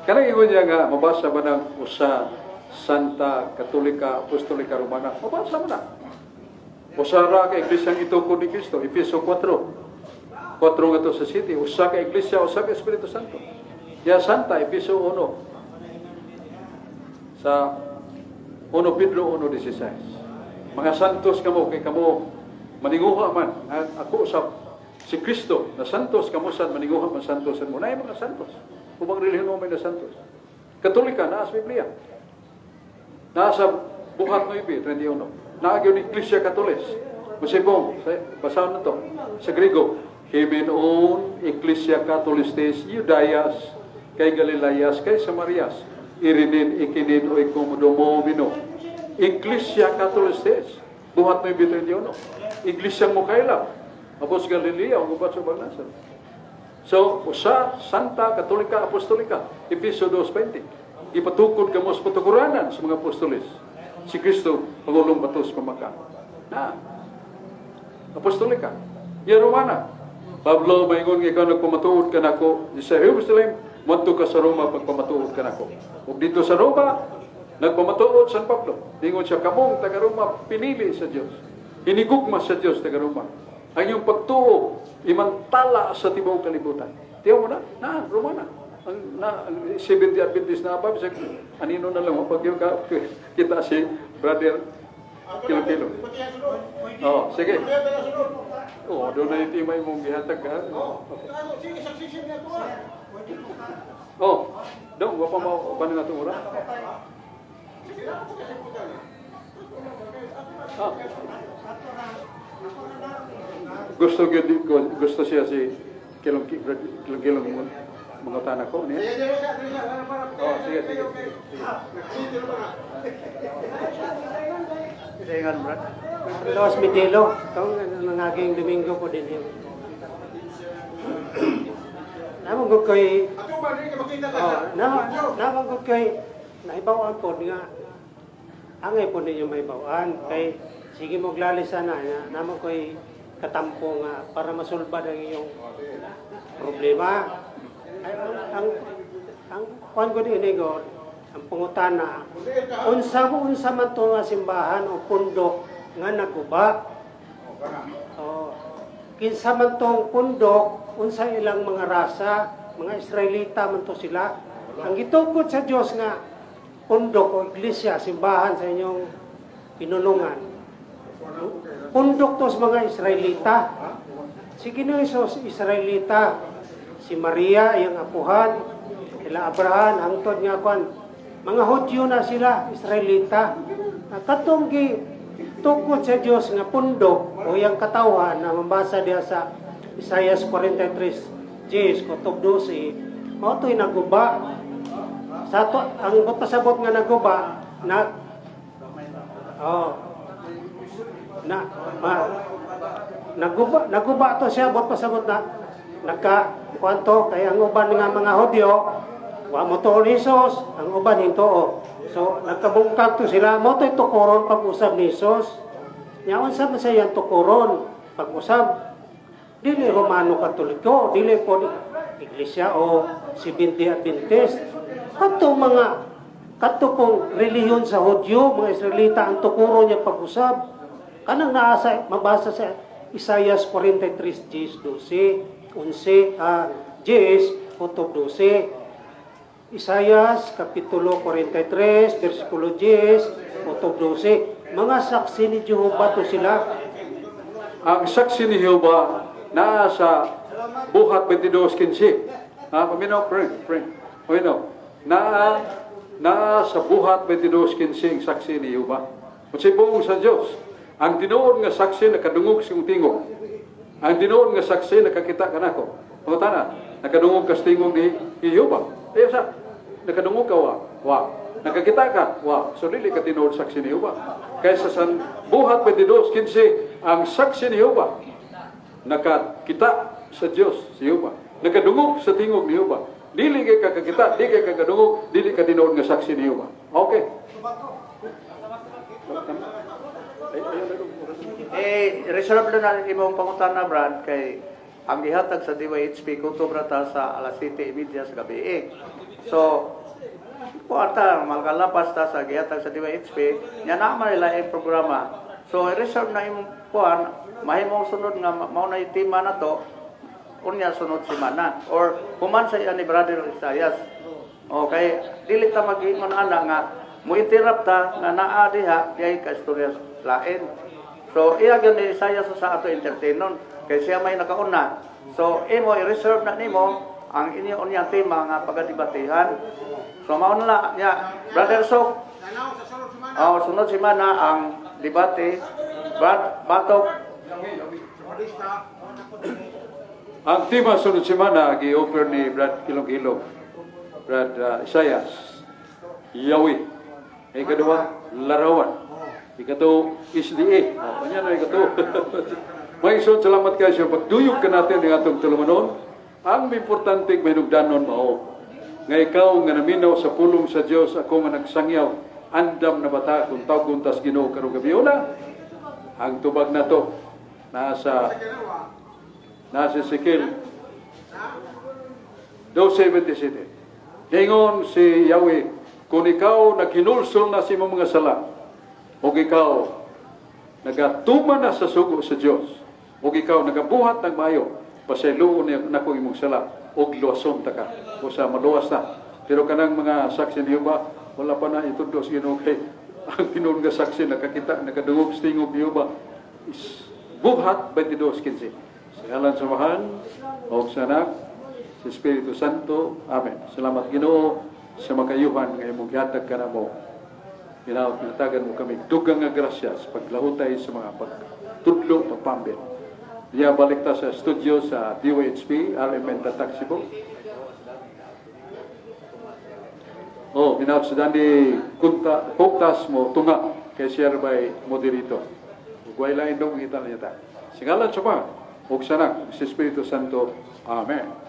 Karang ingon niya nga, mabasa ba ng usa, Santa, Katolika, Apostolika, Romana, mabasa mo na. Usara ka iglesyang itukod ni Kristo, Efeso 4. 4 nga to sa city, usa ka iglesia, usa ka Espiritu Santo. Ya Santa, Efeso 1. Sa 1 Pedro 1:16. Mga santos kamo, kay kamo maninguha man. Ako usap, si Kristo, na santos kamo sad maninguha man santos mo. Na mga santos. ubang relihiyon mo may na santos. Katolika, naa sa Biblia. Naa sa Buhat 9:31. Naa gyud Iglesia Katolis. Masibong, basahan na to. Sa Griego, Himenon Iglesia Katolistes Judaias kay Galilayas kay Samarias irinin ikinin o ikomodomomino. Iglesia Katolistes Buhat 9:31. Iglesia mo kaila. Apos Galilea, ang ubat sa Bagnasan. So, usa, Santa, Katolika, Apostolika, Efeso 2:20. Ipatukod ka mo sa patuguranan sa mga apostolis. Si Kristo, Pangulong Batos Pamaka. Na, Apostolika. Yan Romana. Pablo, maingon nga ikaw nagpamatuod ka na ko. Sa Jerusalem, manto ka sa Roma pagpamatuod ka na ko. Ug dito sa Roma, nagpamatuod San Pablo. Ingon siya, kamong taga-Roma, pinili sa Diyos. Hinigugma sa Diyos, taga-Roma. Ang iyong pagtuo, imantala sa tibong kalibutan. Tiyaw mo na, Romana. Ang 70 Adventist na abab, anino na lang, pag yung kita si Brother Kilo-Kilo. Oh, sige. Oh, doon na yung timay mong gihatag ka. Oh, doon, wapa mo, banin natin mura. Ah. Gusto siya si kilong mga tanak ko niya. Oh, sige. Ingan, Brad. Los Mitilo, itong nangaging Domingo po din yun. Namang ko kay... namang ko kay... Naibawaan po nga. Angay po ninyo maibawaan. Kay sige mo glalisan na. Namang ko'y katampo nga para masulbad ang iyong problema. Ay, ang kuhan ko din inigo, ang pangutana, unsa man to nga simbahan o pundok nga naguba. Kinsa man tong pundok, unsa ilang mga rasa, mga Israelita man to sila. Ang gitukod sa Dios nga pundok o iglesia, simbahan sa inyong pinulungan. Pundok to sa mga Israelita. Si Ginoong Hesus, Israelita. Si Maria, iyang apuhan, ila Abraham, hangtod nga kwan. Mga Hudyo na sila, Israelita. Katong tukod sa Dios nga pundok o iyang katawhan na mabasa diha sa Isaiah 43, Jes, Kutob 12, mao to'y naguba. Sa to, ang pasabot nga naguba, naguba to siya, bot pasabot na kwanto kay ang uban nga mga Hudyo wa mo to ni Jesus, ang uban hinto. So nagkabungkag to sila mo to'y tukuron pag-usab ni Jesus. Nya unsa man sayang tukuron pag-usab? Dili Romano Katoliko, dili po Iglesia o Seventh-day Adventist. Kadto pong relihiyon sa Hudyo, mga Israelita ang tukuron niya pag-usab. Kanang naasa mabasa sa Isaiah 43 Jes 12. 11, Jes, Kutob 12. Isaiah, Kapitulo 43, versikulo 10, Kutob 12. Mga saksi ni Jehovah to sila. Ang saksi ni Jehovah na sa Buhat 22:15. Paminaw, friend. Paminaw. Na sa Buhat 22:15 saksi ni Jehovah. Magsibong sa Diyos. Ang tinuod nga saksi nakadungog sa tingog. Ang tinuod nga saksi nakakita ka nako. Pangutana, nakadungog ka sa tingog ni Jehovah. Ayaw sa, nakadungog ka wa. Nakakita ka, wa. So dili ka tinuod saksi ni Jehovah. Kaysa sa Buhat 22:15, ang saksi ni Jehovah nakakita sa Diyos, si Jehovah. Nakadungog sa tingog ni Jehovah. Dili ka kakita, dili ka kadungog, dili ka tinuod nga saksi ni Jehovah. Okay. Reserve na imong pangutana, Brad, kay ang gihatag sa DYHP Kutob rata sa alas 7:30 sa gabi. So, kuwarta, malkalapas ta sa gihatag sa DYHP, nya naman nila yung programa. So, reserve na imong kuwan, mahimong sunod nga, mauna yung tema na to, unya sunod simana. Or, human sa iya ni Brother Isaias. Okay, dili ta mag-ingon ana nga, mo interrupt ta, nga naa diha, kay ka-istorya lain. So, iya gyud ni Isaiah sa ato entertainon kay siya may nakauna. So, imo i-reserve na nimo ang inyo unyang tema nga pagadibatehan. So mao na niya, Brother Sok. Sunod semana ang debate. Batok. Ang tema sunod semana gi-offer ni Brad Kilong-Kilong, Brad Isayas, Yahweh. Ikaduha, Larawan. Ikato, SDA. Kanya na ikato. May isod, salamat kayo sa pagduyog ka natin ng atong tulumanon. Ang importante mahinugdanon mao. Nga ikaw nga naminaw sa pulong sa Dios, ako nga nagsangyaw, andam na bata kung tawag tas Ginoo karong gabi. Ang tubag na to, nasa Ezekiel 2:27. Ingon si Yahweh, kung ikaw naghinulsol na sa imong mga sala, o ikaw nagatuman na sa sugo sa Dios, o ikaw nagabuhat ng maayo, pasayloon na ko imong sala, o luwason ta ka, o sa maluwas na. Pero kanang mga saksi ni Yehova, wala pa na itundo sa Ginoo kay ang tinuod nga saksi nakakita, nakadungog sa tingog ni Yehova. Buhat 22:15. Sa ngalan sa Amahan, o sa Anak, sa Espiritu Santo. Amen. Salamat Ginoo sa makayuhan nga imong gihatag kanamo. Pinatagan mo kami dugang nga grasya sa paglahutay sa mga pagtudlo, pagpambit. Diya balik ta sa studio sa DOHP, RMN Taxibo. Minawag sa dandi kuntas mo tunga kay Sir by Moderator. Ugway lain dong kita niya ta. Singalan sa pa, ug sa Anak, sa Espiritu Santo. Amen.